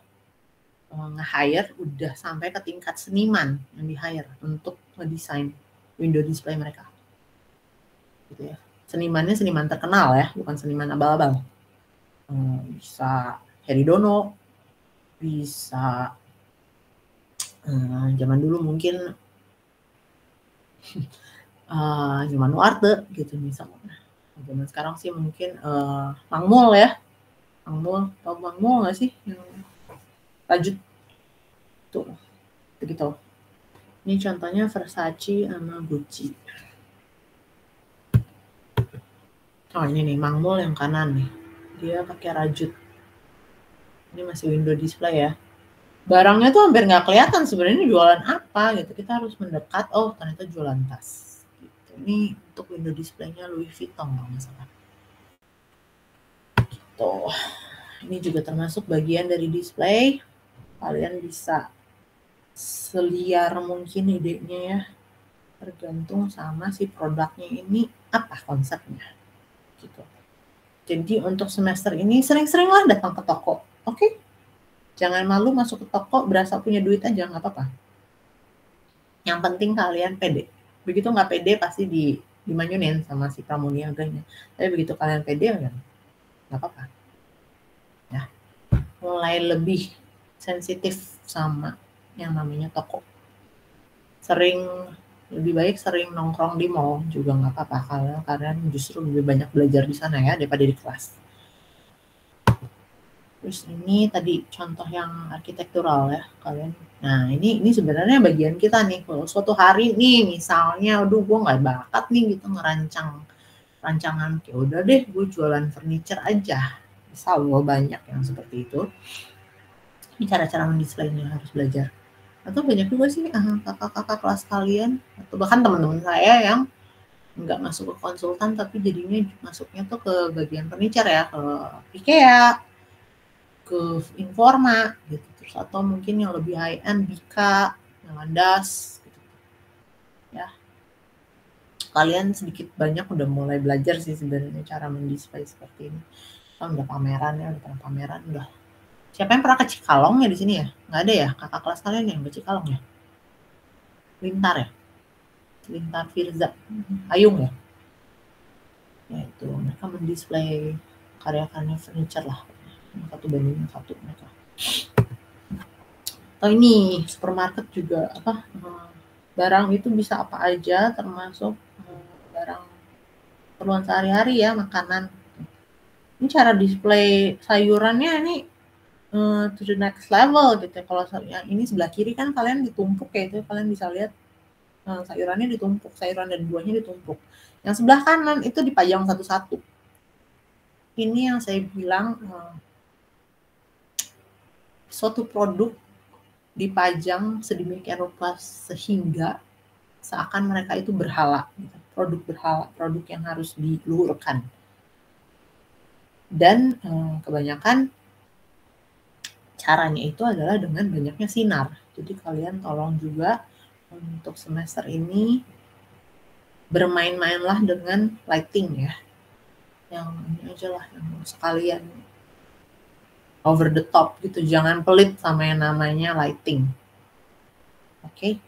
nge-hire udah sampai ke tingkat seniman yang di-hire untuk ngedesain window display mereka. Gitu ya. Senimannya seniman terkenal ya, bukan seniman abal-abal. Bisa Heri Dono, bisa zaman dulu mungkin Nyoman Nuarte gitu misalnya. Zaman sekarang sih mungkin Mang Mul ya. Mang Mul, tau Mang Mul nggak sih? Rajut tuh begitu. Ini contohnya Versace sama Gucci. Oh ini nih Mang Mul yang kanan nih, dia pakai rajut. Ini masih window display ya. Barangnya tuh hampir nggak kelihatan sebenarnya jualan apa gitu. Kita harus mendekat. Oh ternyata jualan tas. Gitu. Ini untuk window display-nya Louis Vuitton kalau nggak salah. Gitu. Ini juga termasuk bagian dari display. Kalian bisa seliar mungkin idenya ya, tergantung sama si produknya ini apa konsepnya gitu. Jadi untuk semester ini sering-seringlah datang ke toko, oke? Jangan malu masuk ke toko, berasa punya duit aja nggak apa-apa. Yang penting kalian pede. Begitu nggak pede pasti dimanyunin sama si pramuniaganya. Tapi begitu kalian pede ya nggak apa-apa. Ya, mulai lebih sensitif sama yang namanya toko. Lebih baik sering nongkrong di mall juga nggak apa-apa kalau kalian justru lebih banyak belajar di sana ya daripada di kelas. Terus ini tadi contoh yang arsitektural ya kalian. Nah ini sebenarnya bagian kita nih. Kalau suatu hari nih misalnya, aduh gue nggak bakat nih gitu ngerancang rancangan, ya udah deh gue jualan furniture aja. Misal lo banyak yang seperti itu. Ini cara-cara mendisplaynya harus belajar. Atau banyak juga sih kakak-kakak kelas kalian atau bahkan teman-teman saya yang nggak masuk ke konsultan tapi jadinya masuknya tuh ke bagian furniture ya, ke IKEA, ke Informa gitu. Terus atau mungkin yang lebih high end Bika, yang Landas gitu. Ya. Kalian sedikit banyak udah mulai belajar sih sebenarnya cara mendisplay seperti ini. Kan udah pameran ya, udah pameran udah. Siapa yang pernah ke Cikalong ya di sini ya? Nggak ada ya kakak kelas kalian yang ke Cikalong ya? Lintar ya? Lintar Firza, Ayung ya? Ya itu mereka mendisplay karya-karya furniture lah. Satu bandingnya satu mereka. Atau ini supermarket juga barang itu bisa apa aja termasuk barang keperluan sehari-hari ya, makanan. Ini cara display sayurannya ini to the next level gitu. Kalau yang ini sebelah kiri kan kalian ditumpuk kayak itu, kalian bisa lihat sayurannya ditumpuk, sayuran dan buahnya ditumpuk. Yang sebelah kanan itu dipajang satu-satu. Ini yang saya bilang suatu produk dipajang sedemikian rupa sehingga seakan mereka itu berhala, gitu. Produk berhala, produk yang harus diluhurkan. Dan kebanyakan caranya itu adalah dengan banyaknya sinar. Jadi kalian tolong juga untuk semester ini bermain-mainlah dengan lighting ya. Yang ini aja lah, yang sekalian over the top gitu. Jangan pelit sama yang namanya lighting. Oke?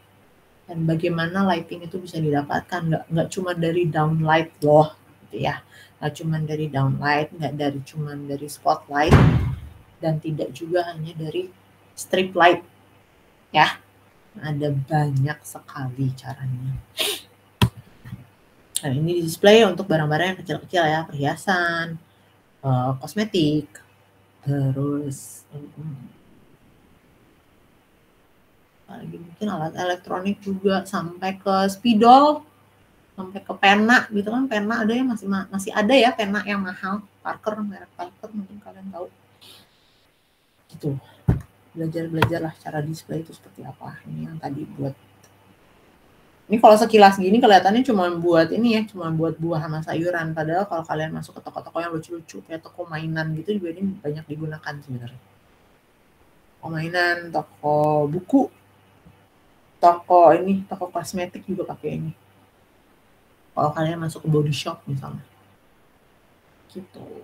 Dan bagaimana lighting itu bisa didapatkan. Nggak cuma dari downlight loh. Gitu ya. Nggak cuma dari downlight, nggak cuma dari spotlight. Dan tidak juga hanya dari strip light ya, ada banyak sekali caranya. Nah ini display untuk barang-barang yang kecil-kecil ya, perhiasan, kosmetik, terus lagi mungkin alat elektronik juga, sampai ke spidol, sampai ke pena gitu kan. Pena ada ya, masih ada ya pena yang mahal, Parker, merek Parker mungkin kalian tahu. Gitu. Belajar-belajarlah cara display itu seperti apa. Ini yang tadi buat. Ini kalau sekilas gini kelihatannya cuma buat ini ya, cuma buat buah sama sayuran. Padahal kalau kalian masuk ke toko-toko yang lucu-lucu kayak toko mainan gitu juga ini banyak digunakan sebenarnya. Toko mainan, toko buku, toko kosmetik juga pakai ini. Kalau kalian masuk ke body shop misalnya. Gitu.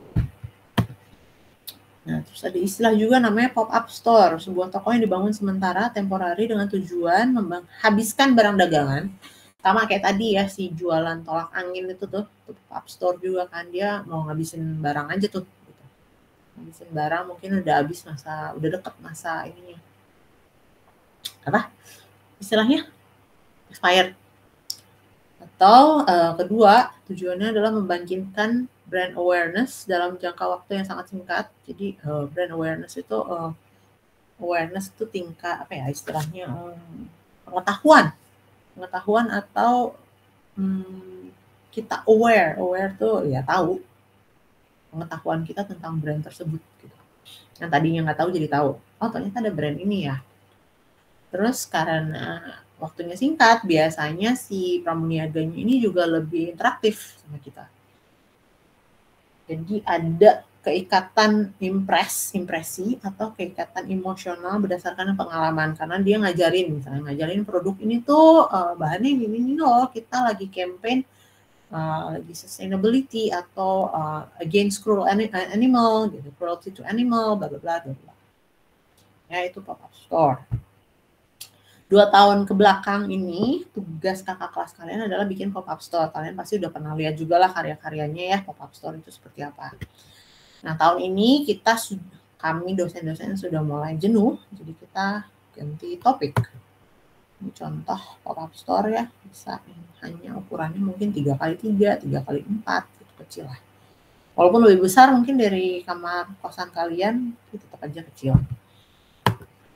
Nah, terus ada istilah juga namanya pop-up store, sebuah toko yang dibangun sementara, temporary dengan tujuan menghabiskan barang dagangan. Sama kayak tadi ya, si jualan tolak angin itu tuh pop-up store juga kan, dia mau ngabisin barang aja tuh. Gitu. Ngabisin barang mungkin udah habis udah deket masa ininya. Apa? Istilahnya? Expired. Atau kedua, tujuannya adalah membangkitkan brand awareness dalam jangka waktu yang sangat singkat. Jadi brand awareness itu tingkat apa ya istilahnya pengetahuan atau kita aware tuh ya tahu pengetahuan kita tentang brand tersebut gitu. Yang tadinya nggak tahu jadi tahu. Oh ternyata ada brand ini ya. Terus karena waktunya singkat, biasanya si pramuniaganya ini juga lebih interaktif sama kita. Jadi ada keikatan impresi atau keikatan emosional berdasarkan pengalaman. Karena dia ngajarin produk ini tuh bahannya ini loh, kita lagi campaign lagi sustainability atau against animal, gitu, cruelty to animal, bla bla bla. Ya itu pop-up store. 2 tahun ke belakang ini, tugas kakak kelas kalian adalah bikin pop-up store. Kalian pasti udah pernah lihat juga lah karya-karyanya ya, pop-up store itu seperti apa. Nah, tahun ini kami dosen-dosen sudah mulai jenuh, jadi kita ganti topik. Ini contoh pop-up store ya, bisa hanya ukurannya mungkin 3x3, 3x4, gitu kecil lah. Walaupun lebih besar mungkin dari kamar kosan kalian, itu tetap aja kecil.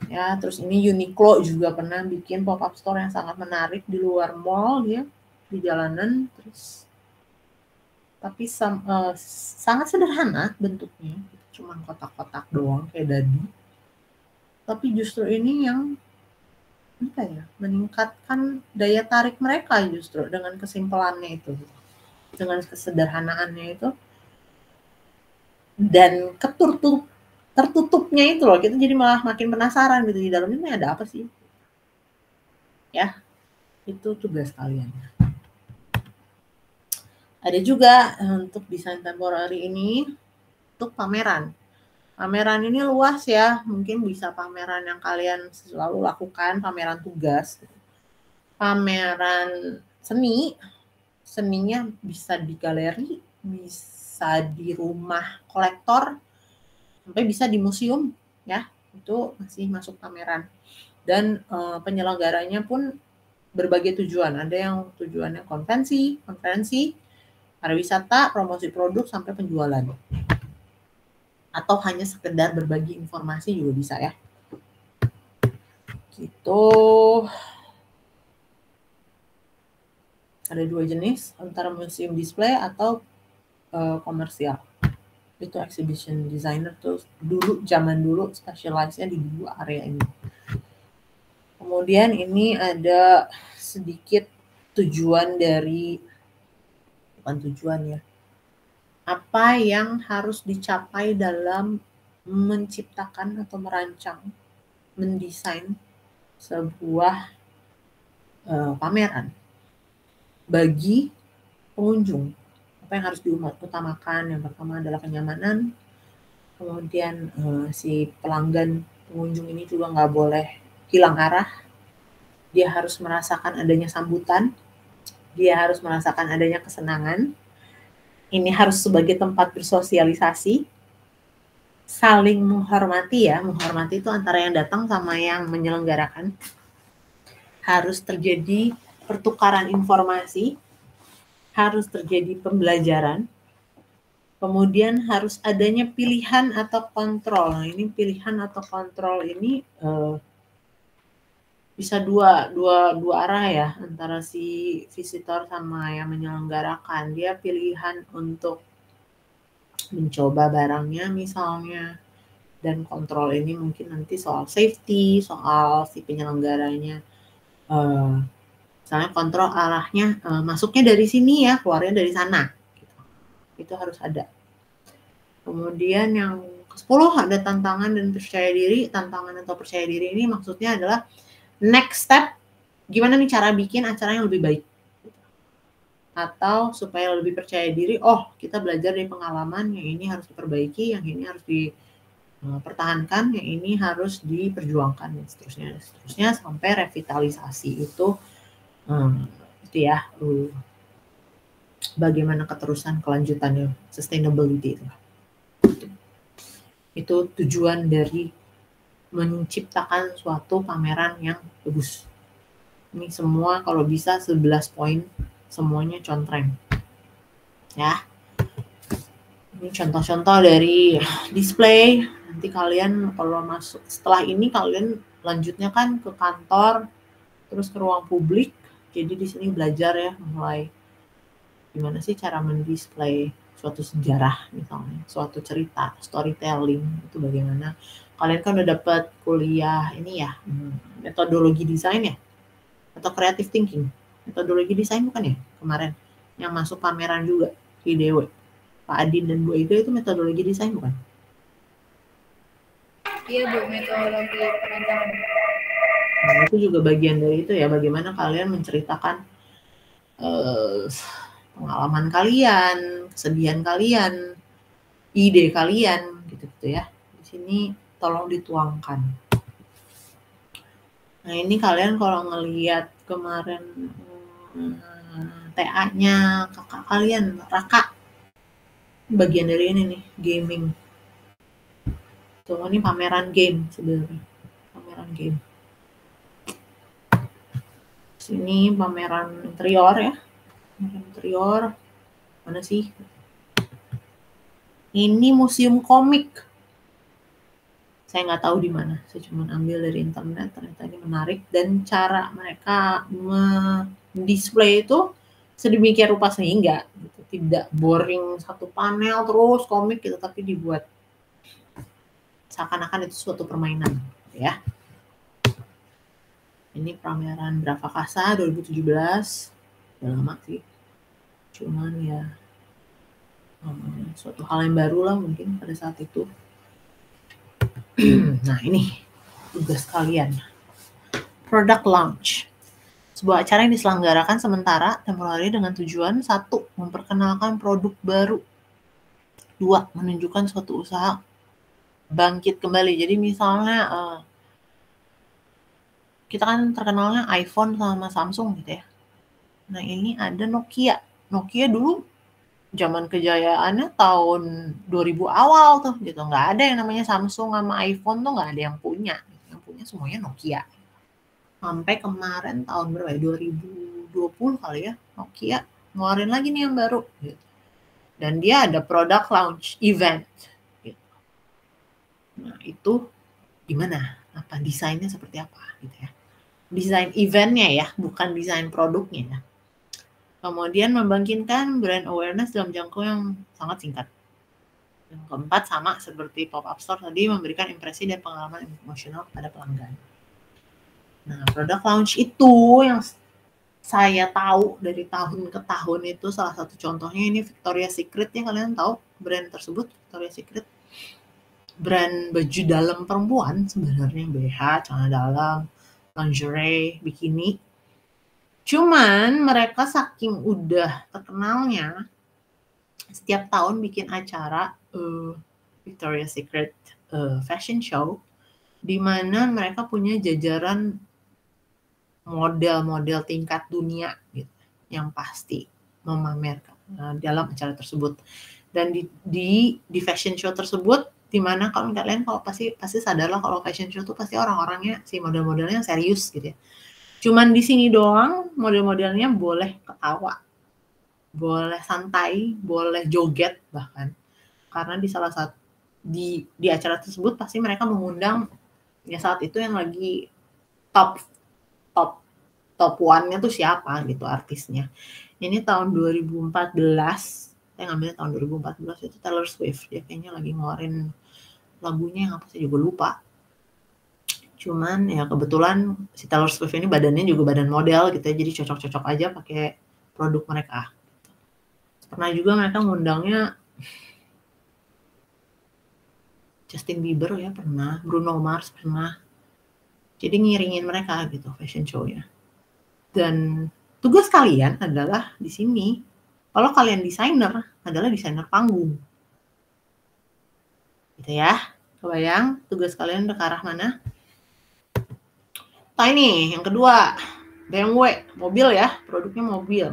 Ya, terus ini Uniqlo juga pernah bikin pop-up store yang sangat menarik di luar mall ya, di jalanan, terus tapi sangat sederhana bentuknya, cuma kotak-kotak doang kayak dadi. Tapi justru ini yang apa ya, meningkatkan daya tarik mereka justru dengan kesimpulannya itu, dengan kesederhanaannya itu, dan tertutupnya itu loh, kita jadi malah makin penasaran gitu di dalamnya ini ada apa sih? Ya, itu tugas kalian. Ada juga untuk desain temporary ini untuk pameran. Pameran ini luas ya, mungkin bisa pameran yang kalian selalu lakukan, pameran tugas. Pameran seninya bisa di galeri, bisa di rumah kolektor, sampai bisa di museum ya, itu masih masuk pameran. Dan penyelenggaranya pun berbagai tujuan, ada yang tujuannya konferensi, pariwisata, promosi produk sampai penjualan. Atau hanya sekedar berbagi informasi juga bisa ya. Gitu. Ada 2 jenis, antara museum display atau komersial. Itu exhibition designer tuh zaman dulu specialize-nya di 2 area ini. Kemudian ini ada sedikit bukan tujuan ya, apa yang harus dicapai dalam menciptakan atau merancang, mendesain sebuah pameran bagi pengunjung. Apa yang harus diutamakan? Yang pertama adalah kenyamanan, kemudian si pelanggan pengunjung ini juga nggak boleh hilang arah, dia harus merasakan adanya sambutan, dia harus merasakan adanya kesenangan. Ini harus sebagai tempat bersosialisasi, saling menghormati ya, menghormati itu antara yang datang sama yang menyelenggarakan. Harus terjadi pertukaran informasi, harus terjadi pembelajaran, kemudian harus adanya pilihan atau kontrol. Nah, ini pilihan atau kontrol ini bisa dua arah ya, antara si visitor sama yang menyelenggarakan. Dia pilihan untuk mencoba barangnya misalnya, dan kontrol ini mungkin nanti soal safety, soal si penyelenggaranya. Misalnya kontrol arahnya, masuknya dari sini ya, keluarnya dari sana. Gitu. Itu harus ada. Kemudian yang ke-10 ada tantangan dan percaya diri. Tantangan atau percaya diri ini maksudnya adalah next step, gimana nih cara bikin acara yang lebih baik. atau supaya lebih percaya diri, oh kita belajar dari pengalaman, yang ini harus diperbaiki, yang ini harus dipertahankan, yang ini harus diperjuangkan, dan seterusnya sampai revitalisasi itu ya, bagaimana keterusan kelanjutannya, sustainability itu tujuan dari menciptakan suatu pameran yang bagus. Ini semua kalau bisa 11 poin, semuanya contreng. Ya. Ini contoh-contoh dari display. Nanti kalian kalau masuk setelah ini kalian lanjutnya kan ke kantor, terus ke ruang publik. Jadi di sini belajar ya, mulai gimana sih cara mendisplay suatu sejarah misalnya, suatu cerita, storytelling itu bagaimana. Kalian kan udah dapat kuliah ini ya, metodologi desain ya, atau creative thinking. Metodologi desain bukan ya kemarin yang masuk pameran juga di DW. Pak Adin dan Bu Ega itu metodologi desain bukan? Iya Bu, metodologi perancangan. Nah, itu juga bagian dari itu ya, bagaimana kalian menceritakan pengalaman kalian, kesedihan kalian, ide kalian, gitu-gitu ya. Di sini tolong dituangkan. Nah ini kalian kalau ngelihat kemarin TA-nya kakak kalian, Raka, bagian dari ini nih, gaming. Tuh ini pameran game sebenarnya, pameran game. Sini pameran interior ya, pameran interior. Mana sih? Ini museum komik. Saya nggak tahu di mana, saya cuma ambil dari internet, ternyata ini menarik, dan cara mereka mendisplay itu sedemikian rupa sehingga gitu, tidak boring satu panel terus komik gitu, tapi dibuat seakan-akan itu suatu permainan ya. Ini pameran Bravakasa 2017, udah lama sih, cuman ya suatu hal yang baru lah mungkin pada saat itu. Nah ini tugas kalian, product launch, sebuah acara yang diselenggarakan sementara temporary dengan tujuan 1. Memperkenalkan produk baru, 2. Menunjukkan suatu usaha bangkit kembali. Jadi misalnya kita kan terkenalnya iPhone sama Samsung gitu ya. Nah ini ada Nokia. Nokia dulu zaman kejayaannya tahun 2000 awal tuh gitu. Nggak ada yang namanya Samsung sama iPhone tuh nggak ada yang punya. Yang punya semuanya Nokia. Sampai kemarin tahun berapa ya? 2020 kali ya, Nokia ngeluarin lagi nih yang baru gitu. Dan dia ada product launch event gitu. Nah itu gimana? Apa desainnya seperti apa gitu ya? Desain eventnya ya, bukan desain produknya ya. Kemudian membangkitkan brand awareness dalam jangka yang sangat singkat. Yang keempat sama seperti pop-up store tadi, memberikan impresi dan pengalaman emosional kepada pelanggan. Nah, product launch itu yang saya tahu dari tahun ke tahun itu salah satu contohnya ini Victoria's Secret ya, kalian tahu brand tersebut, Victoria's Secret. Brand baju dalam perempuan sebenarnya, BH, celana dalam, lingerie, bikini. Cuman mereka saking udah terkenalnya, setiap tahun bikin acara Victoria's Secret fashion show, di mana mereka punya jajaran model-model tingkat dunia gitu, yang pasti memamerkan dalam acara tersebut. Dan di fashion show tersebut, di mana kalau pasti sadarlah kalau fashion show tuh pasti orang-orangnya si model-modelnya serius gitu ya. Cuman di sini doang model-modelnya boleh ketawa, boleh santai, boleh joget bahkan. Karena di salah satu di acara tersebut pasti mereka mengundang ya saat itu yang lagi top one-nya tuh siapa gitu artisnya. Ini tahun 2014, saya ngambilnya tahun 2014 itu Taylor Swift. Dia kayaknya lagi ngeluarin lagunya yang apa saya juga lupa. Cuman ya kebetulan si Taylor Swift ini badannya juga badan model gitu ya, jadi cocok-cocok aja pakai produk mereka. Pernah juga mereka ngundangnya Justin Bieber ya pernah, Bruno Mars pernah. Jadi ngiringin mereka gitu fashion show-nya. Dan tugas kalian adalah di sini, kalau kalian desainer, adalah desainer panggung. Gitu ya, kebayang tugas kalian udah ke arah mana? Nah ini, yang kedua, BMW, mobil ya, produknya mobil.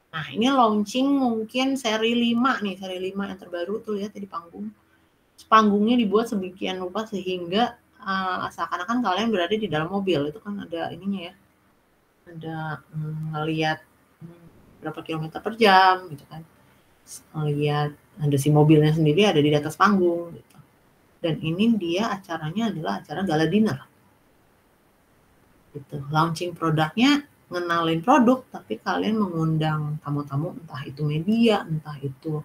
Nah ini launching mungkin seri 5 nih, seri 5 yang terbaru tuh lihat di panggung. Panggungnya dibuat sedemikian rupa sehingga seakan-akan kalian berada di dalam mobil. Itu kan ada ininya ya, ada ngelihat berapa kilometer per jam gitu kan, ngelihat ada si mobilnya sendiri ada di atas panggung gitu. Dan ini dia acaranya adalah acara gala dinner gitu. Launching produknya, ngenalin produk, tapi kalian mengundang tamu-tamu, entah itu media, entah itu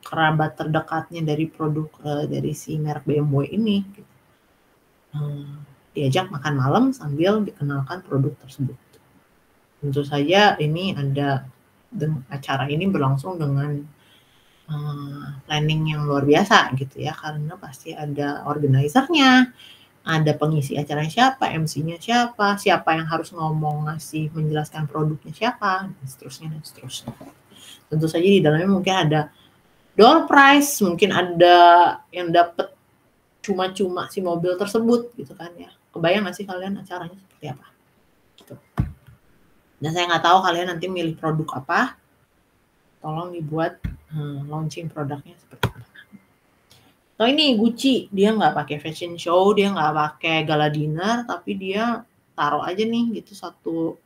kerabat terdekatnya dari produk dari si merek BMW ini gitu. Diajak makan malam sambil dikenalkan produk tersebut. Tentu saja ini ada acara ini berlangsung dengan planning yang luar biasa gitu ya, karena pasti ada organizernya, ada pengisi acaranya siapa, MC-nya siapa, siapa yang harus ngomong ngasih menjelaskan produknya siapa, dan seterusnya dan seterusnya. Tentu saja di dalamnya mungkin ada door prize, mungkin ada yang dapat cuma-cuma si mobil tersebut gitu kan ya. Kebayang nggak sih kalian acaranya seperti apa? Gitu. Dan saya nggak tahu kalian nanti milih produk apa. Tolong dibuat launching produknya seperti apa. So ini Gucci, dia nggak pakai fashion show, dia nggak pakai gala dinner, tapi dia taruh aja nih gitu satu.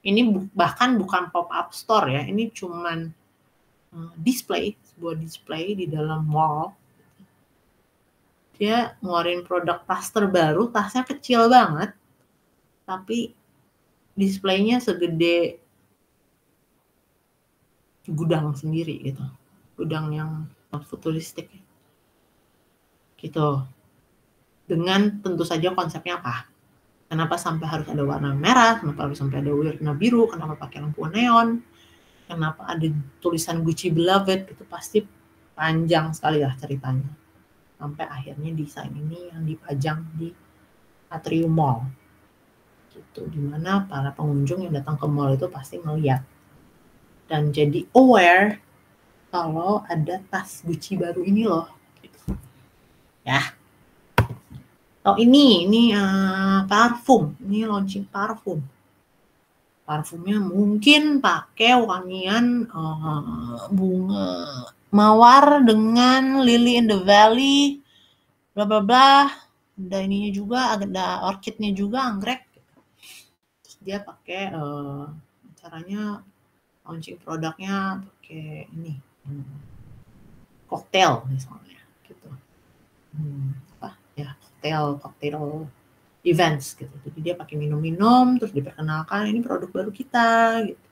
Ini bahkan bukan pop-up store ya, ini cuman display, sebuah display di dalam mall. Dia ngeluarin produk tas terbaru, tasnya kecil banget, tapi displaynya segede gudang sendiri gitu, gudang yang futuristik gitu. Dengan tentu saja konsepnya apa? Kenapa sampai harus ada warna merah? Kenapa harus sampai ada warna biru? Kenapa pakai lampu neon? Kenapa ada tulisan Gucci Beloved? Itu pasti panjang sekali lah ceritanya. Sampai akhirnya desain ini yang dipajang di Atrium Mall. Gitu, dimana para pengunjung yang datang ke mall itu pasti melihat dan jadi aware kalau ada tas Gucci baru ini loh. Gitu. Ya. Oh ini parfum, ini launching parfum. Parfumnya mungkin pakai wangian bunga mawar dengan lily in the valley, bla bla bla. Ada ininya juga, ada orchidnya juga, anggrek. Terus dia pakai caranya launching produknya pakai ini koktail misalnya gitu. Apa ya, koktail events gitu. Jadi dia pakai minum-minum terus diperkenalkan ini produk baru kita gitu.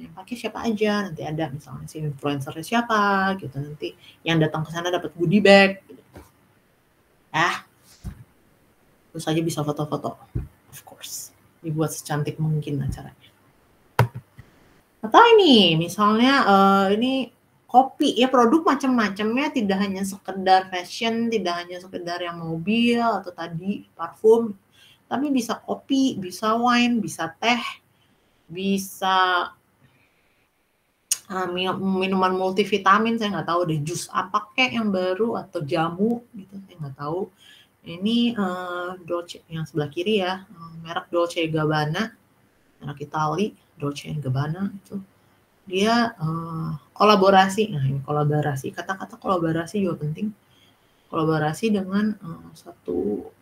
Yang pakai siapa aja, nanti ada misalnya si influencernya siapa gitu, nanti yang datang ke sana dapat goodie bag gitu. Terus aja bisa foto-foto, of course, dibuat secantik mungkin acaranya. Atau ini misalnya ini kopi ya, produk macam-macamnya, tidak hanya sekedar fashion, tidak hanya sekedar yang mobil atau tadi parfum, tapi bisa kopi, bisa wine, bisa teh, bisa minuman multivitamin, saya nggak tahu deh, jus apa kek yang baru atau jamu gitu, saya nggak tahu. Ini Dolce yang sebelah kiri ya, merek Dolce & Gabbana, merek Itali, Dolce & Gabbana itu dia kolaborasi. Nah ini kolaborasi, kata-kata kolaborasi juga penting. Kolaborasi dengan satu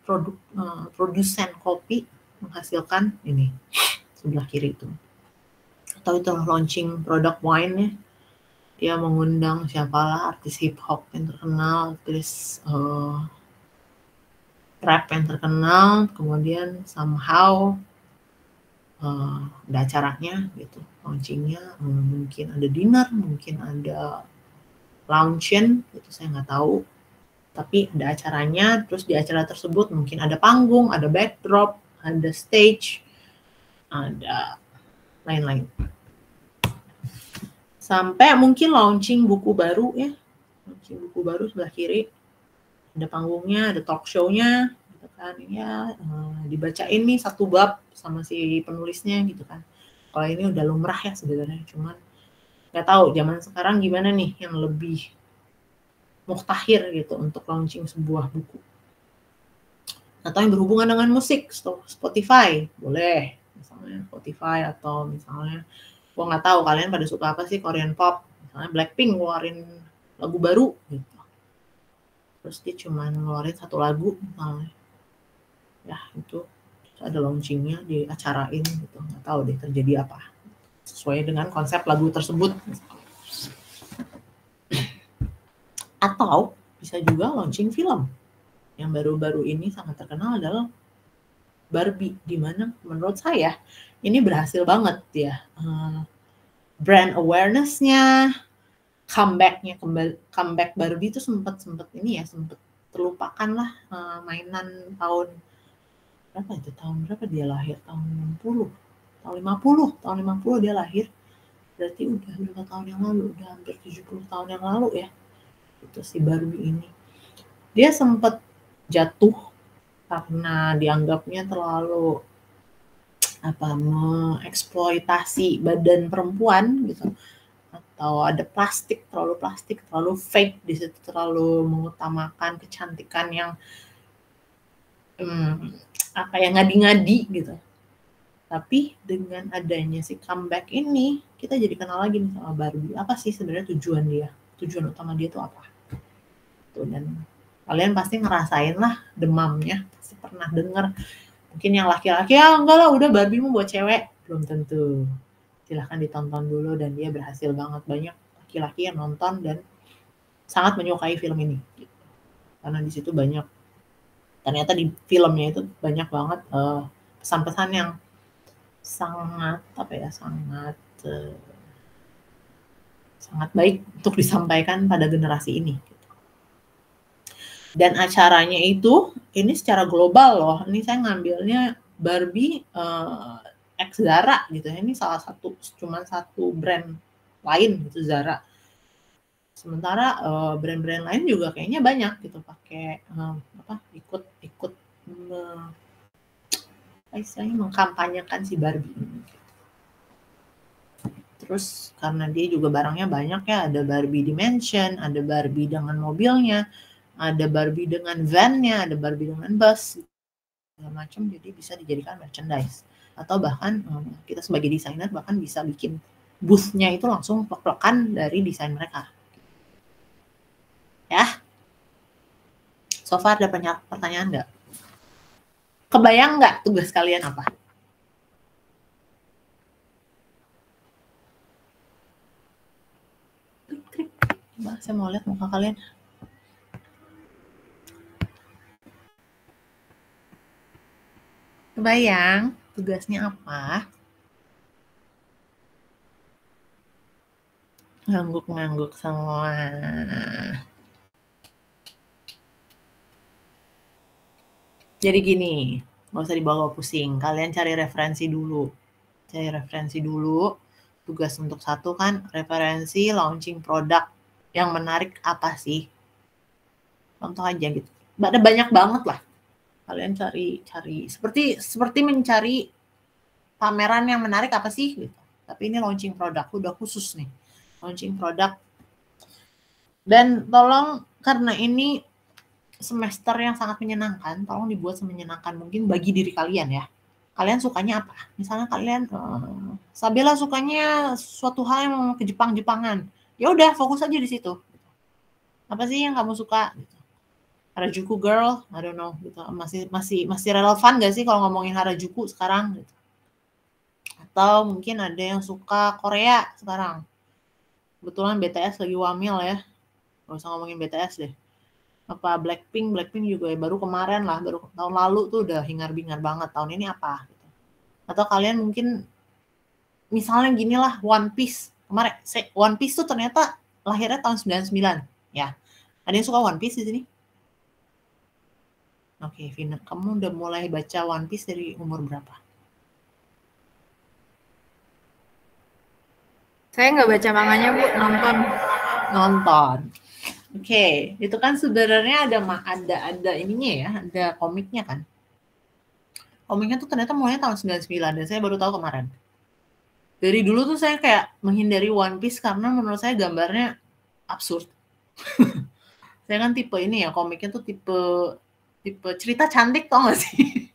produsen kopi menghasilkan ini sebelah kiri itu. Atau itu launching produk wine-nya, dia mengundang siapalah artis hip hop yang terkenal, artis rap yang terkenal, kemudian somehow ada acaranya gitu, launchingnya, mungkin ada dinner, mungkin ada luncheon, itu saya nggak tahu, tapi ada acaranya. Terus di acara tersebut mungkin ada panggung, ada backdrop, ada stage, ada lain-lain. Sampai mungkin launching buku baru ya, launching buku baru sebelah kiri, ada panggungnya, ada talk show-nya gitu kan ya, dibacain nih satu bab sama si penulisnya gitu kan. Kalau ini udah lumrah ya sebenarnya, cuman nggak tahu zaman sekarang gimana nih yang lebih muktahir gitu untuk launching sebuah buku. Atau yang berhubungan dengan musik, Spotify boleh, misalnya Spotify, atau misalnya gua nggak tahu kalian pada suka apa sih, Korean pop, misalnya Blackpink ngeluarin lagu baru gitu, terus dia cuma ngeluarin 1 lagu misalnya, ya itu ada launchingnya, diacarain gitu, nggak tahu deh terjadi apa sesuai dengan konsep lagu tersebut. Atau bisa juga launching film. Yang baru-baru ini sangat terkenal adalah Barbie, di mana menurut saya ini berhasil banget ya, brand awareness-nya, comeback Barbie itu sempat ini ya, sempat terlupakan lah, mainan tahun berapa dia lahir, tahun 60, tahun 50 dia lahir, berarti udah berapa tahun yang lalu, udah hampir 70 tahun yang lalu ya, itu si Barbie ini. Dia sempat jatuh karena dianggapnya terlalu mengeksploitasi badan perempuan gitu, atau ada terlalu plastik, terlalu fake di situ, terlalu mengutamakan kecantikan yang ngadi-ngadi gitu. Tapi dengan adanya si comeback ini, kita jadi kenal lagi nih sama Barbie. Apa sih sebenarnya tujuan utama dia itu apa? Tuh, dan kalian pasti ngerasain lah demamnya, pasti pernah dengar. Mungkin yang laki-laki, ya enggak lah, udah Barbie mau buat cewek. Belum tentu. Silahkan ditonton dulu, dan dia berhasil banget. Banyak laki-laki yang nonton dan sangat menyukai film ini. Karena di situ banyak, ternyata di filmnya itu banyak banget pesan-pesan yang sangat baik untuk disampaikan pada generasi ini. Dan acaranya itu, ini secara global loh. Ini saya ngambilnya Barbie X Zara gitu ya. Ini cuma satu brand lain gitu, Zara. Sementara brand-brand lain juga kayaknya banyak gitu pakai ikut istilahnya mengkampanyekan si Barbie ini. Terus karena dia juga barangnya banyak ya, ada Barbie Dimension, ada Barbie dengan mobilnya, ada Barbie dengan van-nya, ada Barbie dengan bus, segala macam, jadi bisa dijadikan merchandise. Atau bahkan kita sebagai desainer bahkan bisa bikin booth-nya itu langsung plek-plekan dari desain mereka. Ya. So far ada pertanyaan nggak? Kebayang nggak tugas kalian apa? Coba saya mau lihat muka kalian. Kebayang tugasnya apa? Ngangguk-ngangguk semua. Jadi gini, nggak usah dibawa pusing. Kalian cari referensi dulu. Tugas untuk satu kan referensi launching produk yang menarik apa sih? Contoh aja gitu. Ada banyak banget lah. Kalian cari seperti mencari pameran yang menarik apa sih gitu. Tapi ini launching produk, udah khusus nih. Launching produk. Dan tolong, karena ini semester yang sangat menyenangkan, tolong dibuat semenyenangkan mungkin bagi diri kalian ya. Kalian sukanya apa? Misalnya kalian Sabella sukanya suatu hal yang ke Jepang-Jepangan. Ya udah, fokus aja di situ. Apa sih yang kamu suka gitu. Harajuku girl, I don't know gitu. Masih relevan gak sih kalau ngomongin Harajuku sekarang gitu. Atau mungkin ada yang suka Korea sekarang. Kebetulan BTS lagi wamil ya. Gak usah ngomongin BTS deh. Apa Blackpink juga baru kemarin lah, baru tahun lalu tuh udah hingar-bingar banget. Tahun ini apa gitu. Atau kalian mungkin misalnya gini lah, One Piece. Kemarin One Piece tuh ternyata lahirnya tahun 99 ya. Ada yang suka One Piece di sini? Oke, Vina, kamu udah mulai baca One Piece dari umur berapa? Saya nggak baca manganya, Bu, Nonton. Oke, itu kan sebenarnya ada ininya ya, ada komiknya kan. Komiknya tuh ternyata mulai tahun 99 dan saya baru tahu kemarin. Dari dulu tuh saya kayak menghindari One Piece karena menurut saya gambarnya absurd. Saya kan tipe ini ya, komiknya tuh tipe cerita cantik tau gak sih?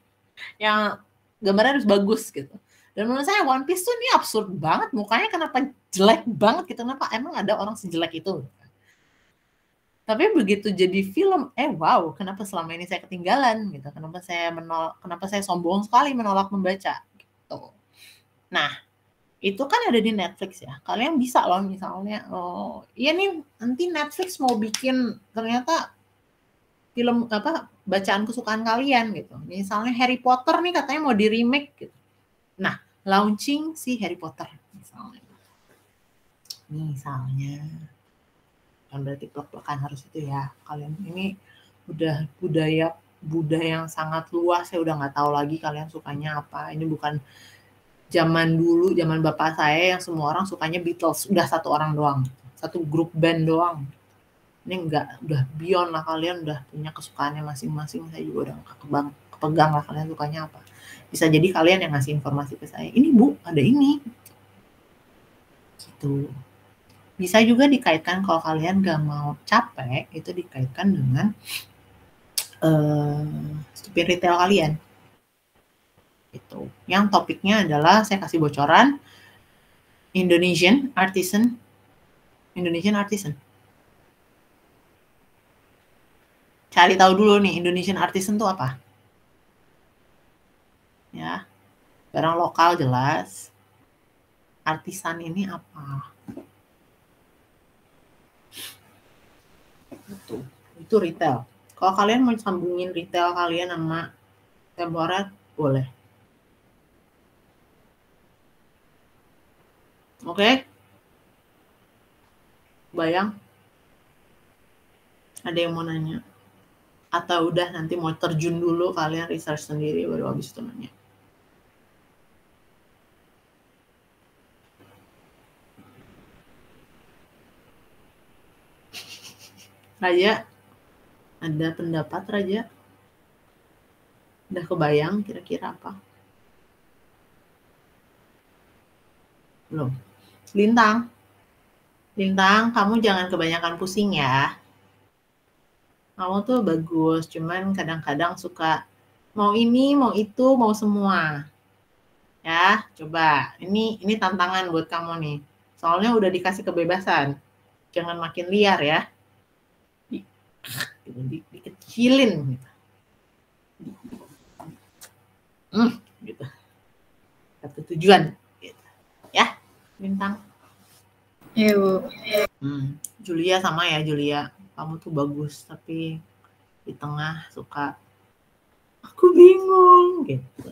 Yang gambarnya harus bagus gitu. Dan menurut saya One Piece tuh ini absurd banget, mukanya kenapa jelek banget gitu, kenapa emang ada orang sejelek itu? Tapi begitu jadi film, wow, kenapa selama ini saya ketinggalan gitu? Kenapa saya sombong sekali menolak membaca gitu. Nah, itu kan ada di Netflix ya. Kalian bisa loh misalnya, iya nih nanti Netflix mau bikin ternyata film bacaan kesukaan kalian gitu. Misalnya Harry Potter nih katanya mau di remake gitu. Nah, launching si Harry Potter misalnya. Kan berarti plek-plekan harus itu ya. Kalian ini udah budaya yang sangat luas, saya udah nggak tahu lagi kalian sukanya apa. Ini bukan zaman dulu, zaman bapak saya yang semua orang sukanya Beatles, udah satu orang doang, satu grup band doang. Ini enggak, udah beyond lah, kalian udah punya kesukaannya masing-masing. Saya juga udah kepegang lah kalian sukanya apa. Bisa jadi kalian yang ngasih informasi ke saya, ini Bu, ada ini. Gitu. Bisa juga dikaitkan kalau kalian gak mau capek, itu dikaitkan dengan stupid retail kalian. Itu. Yang topiknya adalah, saya kasih bocoran, Indonesian Artisan. Cari tahu dulu nih, Indonesian Artisan itu apa? Ya, barang lokal jelas. Artisan ini apa? Itu retail. Kalau kalian mau sambungin retail kalian sama temporer, boleh. Oke? Bayang? Ada yang mau nanya? Atau udah nanti mau terjun dulu, kalian research sendiri baru habis itu nanya? Raja, ada pendapat Raja? Udah kebayang kira-kira apa? Belum. Lintang, kamu jangan kebanyakan pusing ya. Kamu tuh bagus, cuman kadang-kadang suka mau ini, mau itu, mau semua. Ya, coba. Ini tantangan buat kamu nih. Soalnya udah dikasih kebebasan. Jangan makin liar ya. Dikecilin gitu. Gitu. Satu tujuan gitu. Ya, Bintang. Iya, Bu. Julia sama ya, Julia. Kamu tuh bagus, tapi di tengah suka aku bingung gitu.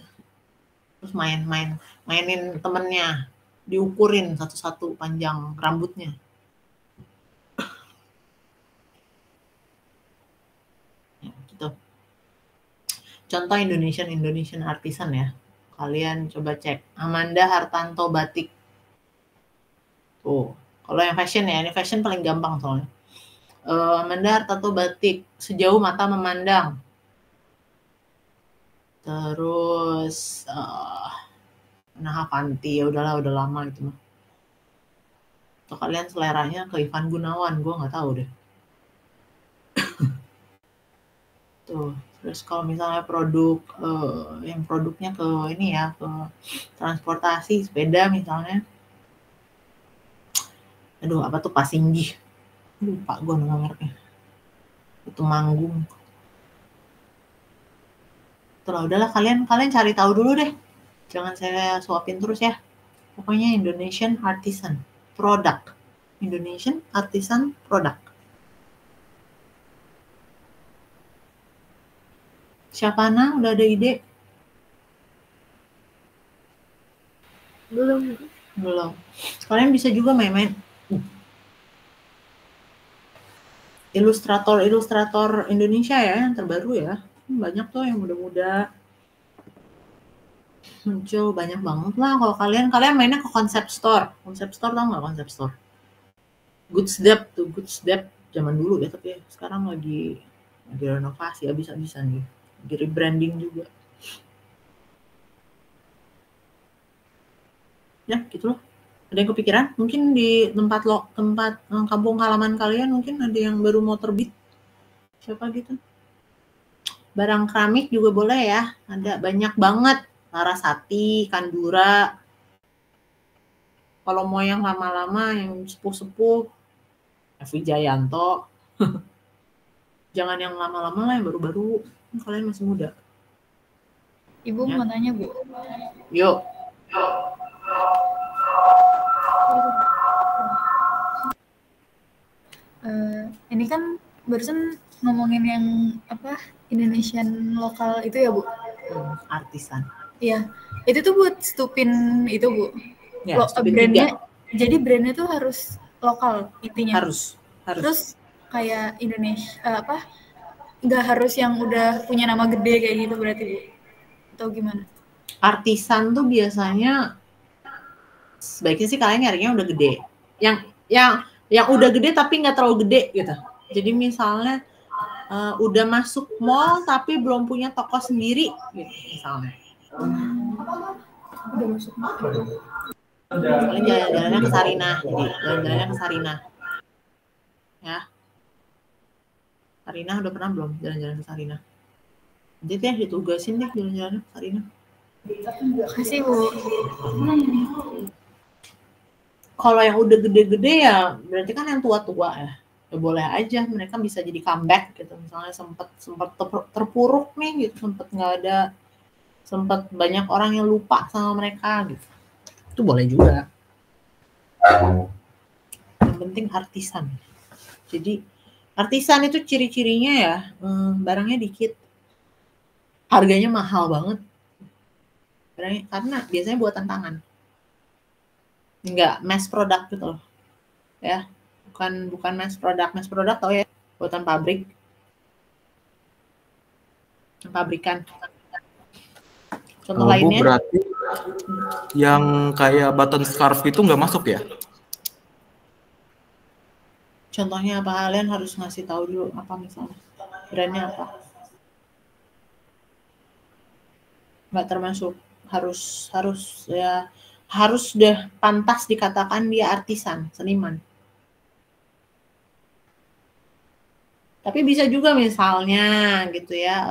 Terus mainin temennya, diukurin satu-satu panjang rambutnya. Gitu. Contoh Indonesian Artisan ya. Kalian coba cek Amanda Hartanto Batik. Kalau yang fashion ya, ini fashion paling gampang soalnya. Amanda Hartanto Batik, Sejauh Mata Memandang. Terus Nah Avanti, ya udahlah, udah lama gitu mah. Atau kalian seleranya ke Ivan Gunawan, gue nggak tahu deh. Tuh, terus kalau misalnya produk yang produknya ke ini ya, ke transportasi sepeda misalnya. Aduh, apa tuh Pasinggi? Lupa gue nama mereknya. Itu Manggung. Tuh, udahlah kalian cari tahu dulu deh. Jangan saya suapin terus ya. Pokoknya Indonesian Artisan Product. Indonesian Artisan Product. Siapa udah ada ide? Belum. Kalian bisa juga main-main. Ilustrator Indonesia ya, yang terbaru ya. Banyak tuh yang muda-muda. Muncul banyak banget lah. Kalau kalian mainnya ke Concept Store. Concept Store tau nggak Concept Store? Goodsdep zaman dulu ya, tapi sekarang lagi renovasi habis-habisan nih. Lagi rebranding juga. Ya, gitu loh. Ada yang kepikiran? Mungkin di tempat kampung halaman kalian mungkin ada yang baru mau terbit. Siapa gitu? Barang keramik juga boleh ya. Ada banyak banget. Larasati, Kandura. Kalau mau yang lama-lama, yang sepuh-sepuh, Evi Jayanto. Jangan yang lama-lama lah, yang baru-baru. Kalian masih muda. Ibu Ya. mau tanya, Bu. Yuk. Ini kan barusan ngomongin yang apa Indonesian lokal itu ya, Bu? Artisan. Iya. Itu tuh buat stupin itu, Bu. Ya, stupin Brandnya. 3. Jadi brandnya tuh harus lokal intinya. Harus. Terus kayak Indonesia nggak harus yang udah punya nama gede kayak gitu berarti, Bu? Atau gimana? Artisan tuh biasanya sebaiknya sih kalian nyarinya udah gede. Yang udah gede tapi nggak terlalu gede gitu. Jadi misalnya udah masuk mall tapi belum punya toko sendiri gitu misalnya. Udah masuk mall. Kalian jalan-jalannya ke Sarinah. Jadi jalan-jalannya ke Sarinah. Ya. Sarinah udah pernah belum jalan-jalan ke Sarinah? Jadi ya ditugasin deh jalan-jalan ke Sarinah. Kasih, Bu. Kalau yang udah gede-gede ya berarti kan yang tua-tua ya. Ya boleh aja mereka bisa jadi comeback gitu. Misalnya sempat terpuruk nih gitu, sempat banyak orang yang lupa sama mereka gitu. Itu boleh juga. Yang penting artisan. Jadi artisan itu ciri-cirinya ya barangnya dikit. Harganya mahal banget. Karena biasanya buatan tangan. Enggak mass product gitu loh. Ya, bukan mass product. Mass product tau ya, buatan pabrik. Pabrikan. Contoh lainnya. Bu, berarti yang kayak button scarf itu nggak masuk ya? Contohnya apa? Kalian harus ngasih tahu dulu apa misalnya. Brandnya apa? Nggak termasuk. Harus udah pantas dikatakan dia artisan, seniman. Tapi bisa juga misalnya gitu ya,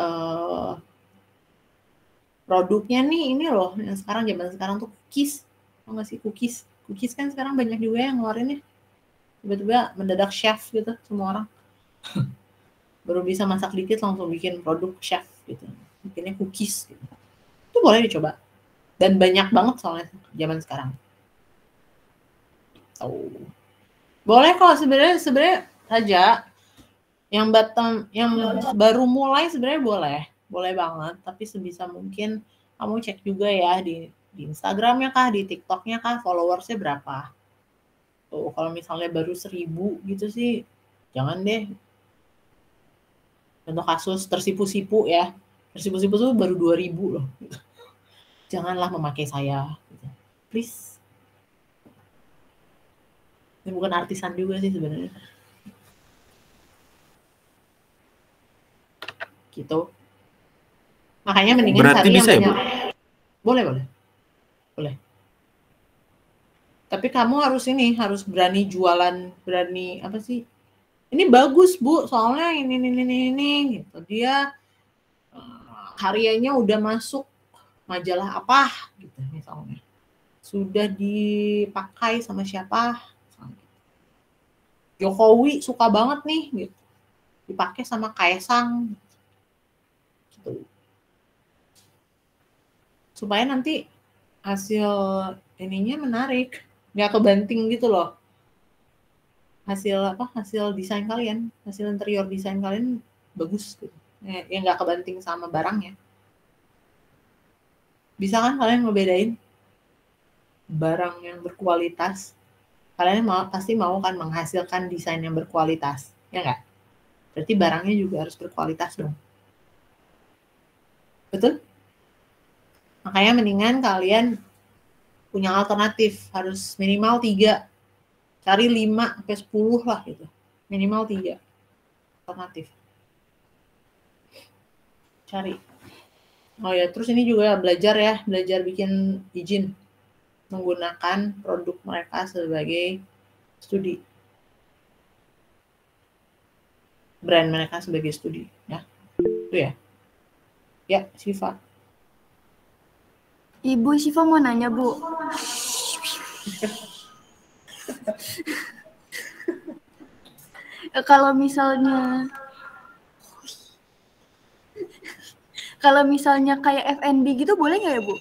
produknya nih ini loh, yang zaman sekarang tuh cookies. Tau nggak sih cookies? Cookies kan sekarang banyak juga yang ngeluarin ya. Tiba-tiba mendadak chef gitu semua orang. Baru bisa masak dikit langsung bikin produk chef gitu. Bikinnya cookies gitu. Itu boleh dicoba. Dan banyak banget soalnya zaman sekarang. Boleh kok sebenarnya saja yang baru mulai sebenarnya boleh banget. Tapi sebisa mungkin kamu cek juga ya di Instagramnya kah, di TikToknya kah, followersnya berapa. Tuh kalau misalnya baru 1000 gitu sih, jangan deh. Contoh kasus tersipu-sipu ya. Tersipu-sipu tuh baru 2000 loh. Janganlah memakai saya. Please. Ini bukan artisan juga sih sebenarnya. Gitu. Makanya mendingan berarti cari bisa yang ya, Bu? Boleh. Tapi kamu harus berani jualan, berani apa sih? Ini bagus, Bu, soalnya ini gitu. Dia karyanya udah masuk majalah apa gitu misalnya. Sudah dipakai sama siapa? Jokowi suka banget nih gitu. Dipakai sama Kaisang. Gitu. Supaya nanti hasil ininya menarik, nggak kebanting gitu loh. Hasil desain kalian, hasil interior desain kalian bagus gitu. Ya nggak kebanting sama barangnya. Bisa kan kalian ngebedain barang yang berkualitas? Kalian pasti mau kan menghasilkan desain yang berkualitas, ya nggak? Berarti barangnya juga harus berkualitas dong. Betul? Makanya mendingan kalian punya alternatif, harus minimal 3. Cari 5 sampai 10 lah gitu. Minimal 3 alternatif. Cari. Oh ya, terus ini juga belajar bikin izin. menggunakan produk mereka sebagai studi. Brand mereka sebagai studi, ya. Itu ya. Ya, Syifa. Ibu Syifa mau nanya, Bu. Kalau misalnya kayak F&B gitu boleh nggak ya, Bu?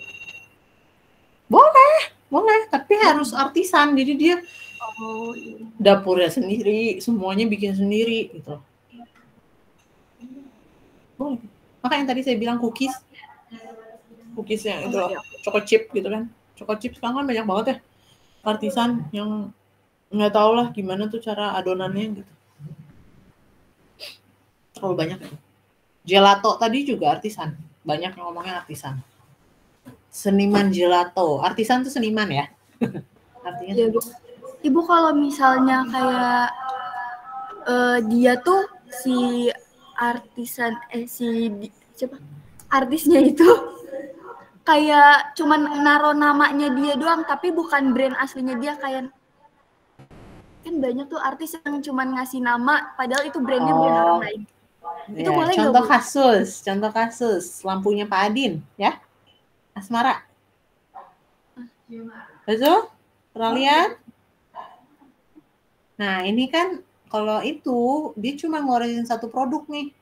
Boleh, tapi harus artisan. Jadi dia dapurnya sendiri, semuanya bikin sendiri gitu. Boleh. Makanya tadi saya bilang cookies yang itu loh, choco chip gitu kan. Choco chip sekarang kan banyak banget ya artisan yang nggak tahu lah gimana tuh cara adonannya gitu. Terlalu banyak ya. Gelato tadi juga artisan. Banyak yang ngomongnya artisan. Seniman gelato. Artisan tuh seniman ya. Artinya Iya, Bu. Ibu kalau misalnya kayak dia tuh si artisnya itu kayak cuman naruh namanya dia doang tapi bukan brand aslinya dia, kayak kan banyak tuh artis yang cuman ngasih nama padahal itu brandnya brand orang lain. Itu ya, boleh nggak, contoh Bu? kasus lampunya Pak Adin ya, Asmara. Betul? Pernah lihat? Nah, ini kan kalau itu dia cuma ngeluarin satu produk nih.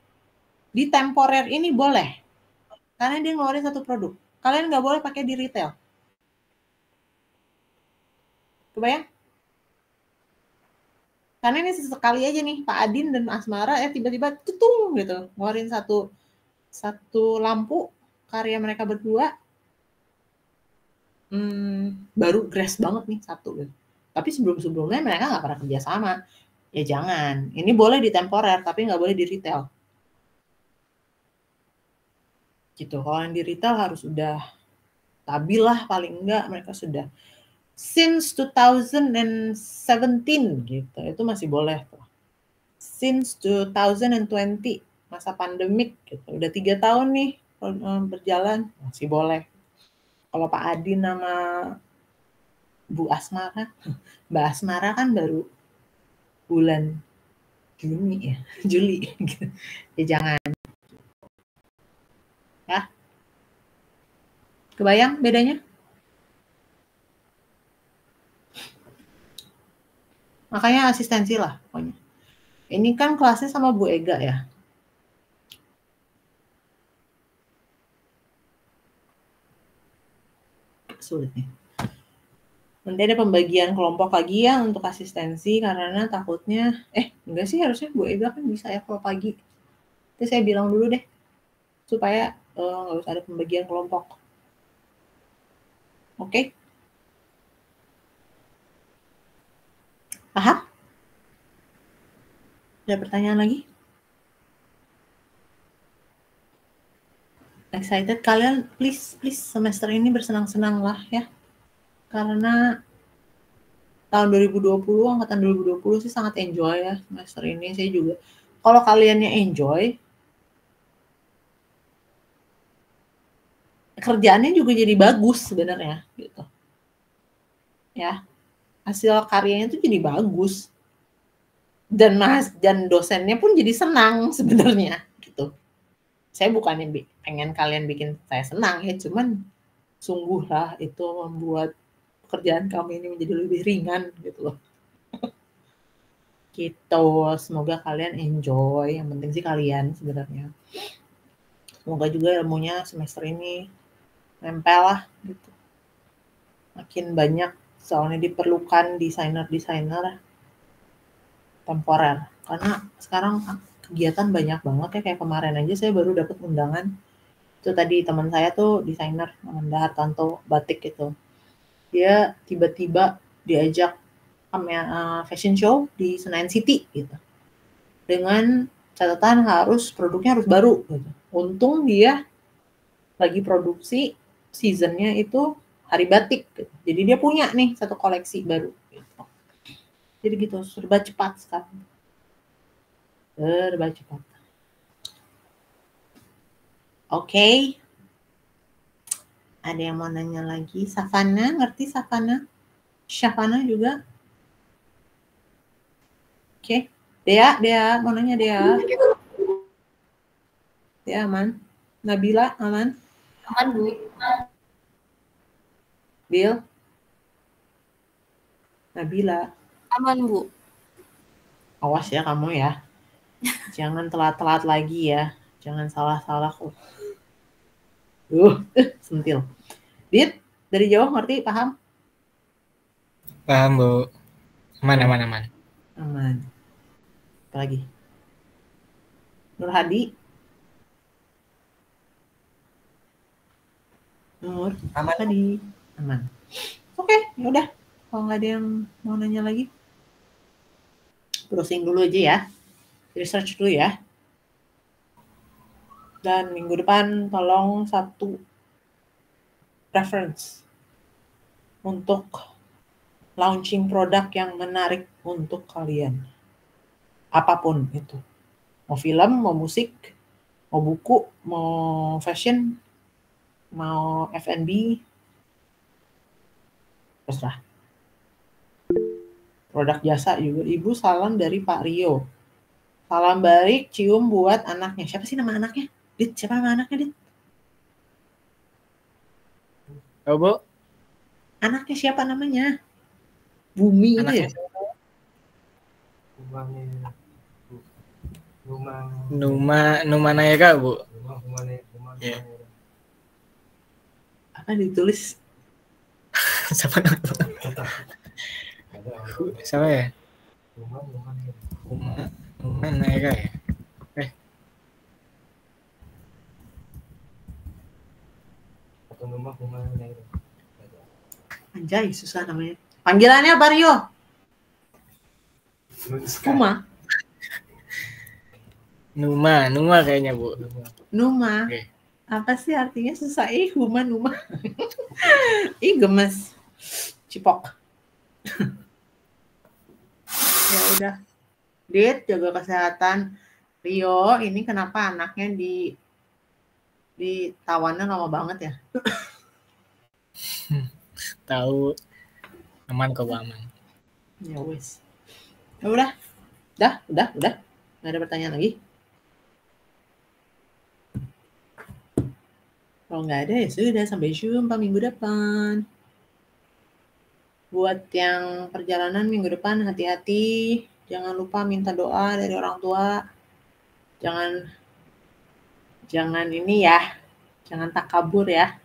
Di temporer ini boleh. Karena dia ngeluarin satu produk. Kalian nggak boleh pakai di retail. Kebayang? Karena ini sesekali aja nih Pak Adin dan Asmara tiba-tiba tutung gitu ngeluarin satu lampu karya mereka berdua, baru grass banget nih satu gitu. Tapi sebelumnya mereka nggak pernah kerja sama. Ya jangan. Ini boleh di temporer tapi nggak boleh di retail. Gitu. Kalau yang di retail harus udah stabil lah, paling enggak mereka sudah since 2017 gitu, itu masih boleh tuh. Since 2020 masa pandemik gitu, udah 3 tahun nih berjalan masih boleh. Kalau Pak Adin sama Bu Asmara, Mbak Asmara kan baru bulan Juni ya, Juli gitu. Ya jangan. Ya. Kebayang bedanya? Makanya asistensi lah pokoknya. Ini kan kelasnya sama Bu Ega ya. Sulit nih. Nanti ada pembagian kelompok lagi ya untuk asistensi karena takutnya enggak sih, harusnya Bu Ega kan bisa ya kalau pagi. Nanti saya bilang dulu deh supaya nggak usah ada pembagian kelompok. Oke? Paham? Ada pertanyaan lagi? Excited? Kalian please semester ini bersenang-senang lah ya. Karena tahun 2020, angkatan 2020 sih sangat enjoy ya semester ini. Saya juga. Kalau kaliannya enjoy, kerjaannya juga jadi bagus sebenarnya gitu. Ya. Hasil karyanya tuh jadi bagus. Dan dosennya pun jadi senang sebenarnya gitu. Saya bukannya pengen kalian bikin saya senang ya, cuman sungguhlah itu membuat pekerjaan kami ini menjadi lebih ringan gitu loh. Gitu, semoga kalian enjoy. Yang penting sih kalian sebenarnya. Semoga juga ilmunya semester ini nempel lah gitu. Makin banyak soalnya diperlukan desainer temporer. Karena sekarang kegiatan banyak banget ya, kayak kemarin aja saya baru dapat undangan. Itu tadi teman saya tuh desainer Amanda Hartanto batik gitu. Dia tiba-tiba diajak fashion show di Senayan City gitu. Dengan catatan produknya harus baru gitu. Untung dia lagi produksi seasonnya itu hari batik gitu. Jadi dia punya nih satu koleksi baru gitu. Jadi gitu, serba cepat sekarang. Serba cepat. Oke. Ada yang mau nanya lagi? Savana, ngerti Savana? Syafana juga? Oke. Dea, mau nanya Dea. Dea aman? Nabila aman? Aman, Bu. Bill? Nabila? Aman, Bu. Awas ya kamu ya. Jangan telat-telat lagi ya. Jangan salah-salah kok. Sentil. Dit, dari jauh ngerti, paham? Paham, Bu. Aman. Aman. Apa lagi? Nur Hadi? Nur Hadi? Aman. Oke, yaudah. Kalau nggak ada yang mau nanya lagi, browsing dulu aja ya. Research dulu ya. Dan minggu depan tolong satu reference untuk launching produk yang menarik untuk kalian. Apapun itu. Mau film, mau musik, mau buku, mau fashion, mau F&B, terserah. Produk jasa juga. Ibu salam dari Pak Rio. Salam balik, cium buat anaknya. Siapa sih nama anaknya? Dit, siapa nama anaknya, Dit? Oh, Bu? Anaknya siapa namanya? Bumi Anaknya itu ya? Numa Nayaka, Bu. Iya. Apa ditulis? Siapa nama? Siapa ya? Numa Nayaka ya? Anjay, susah namanya. Panggilannya apa, Rio? Kuma? Numa kayaknya, Bu. Numa. Oke. Apa sih artinya susah? Numa. Gemes. Cipok. Ya udah. Dit, jaga kesehatan. Rio, ini kenapa anaknya di tawanan lama banget ya? Tahu. Aman kok, Bu, aman. Ya wes. Ya udah. Udah. Nggak ada pertanyaan lagi? Kalau nggak ada ya sudah, sampai jumpa minggu depan. Buat yang perjalanan minggu depan, hati-hati. Jangan lupa minta doa dari orang tua. Jangan ini ya. Jangan takabur ya.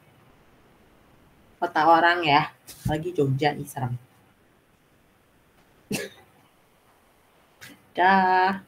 Kota orang ya. Lagi Jogja nih serem. Dah.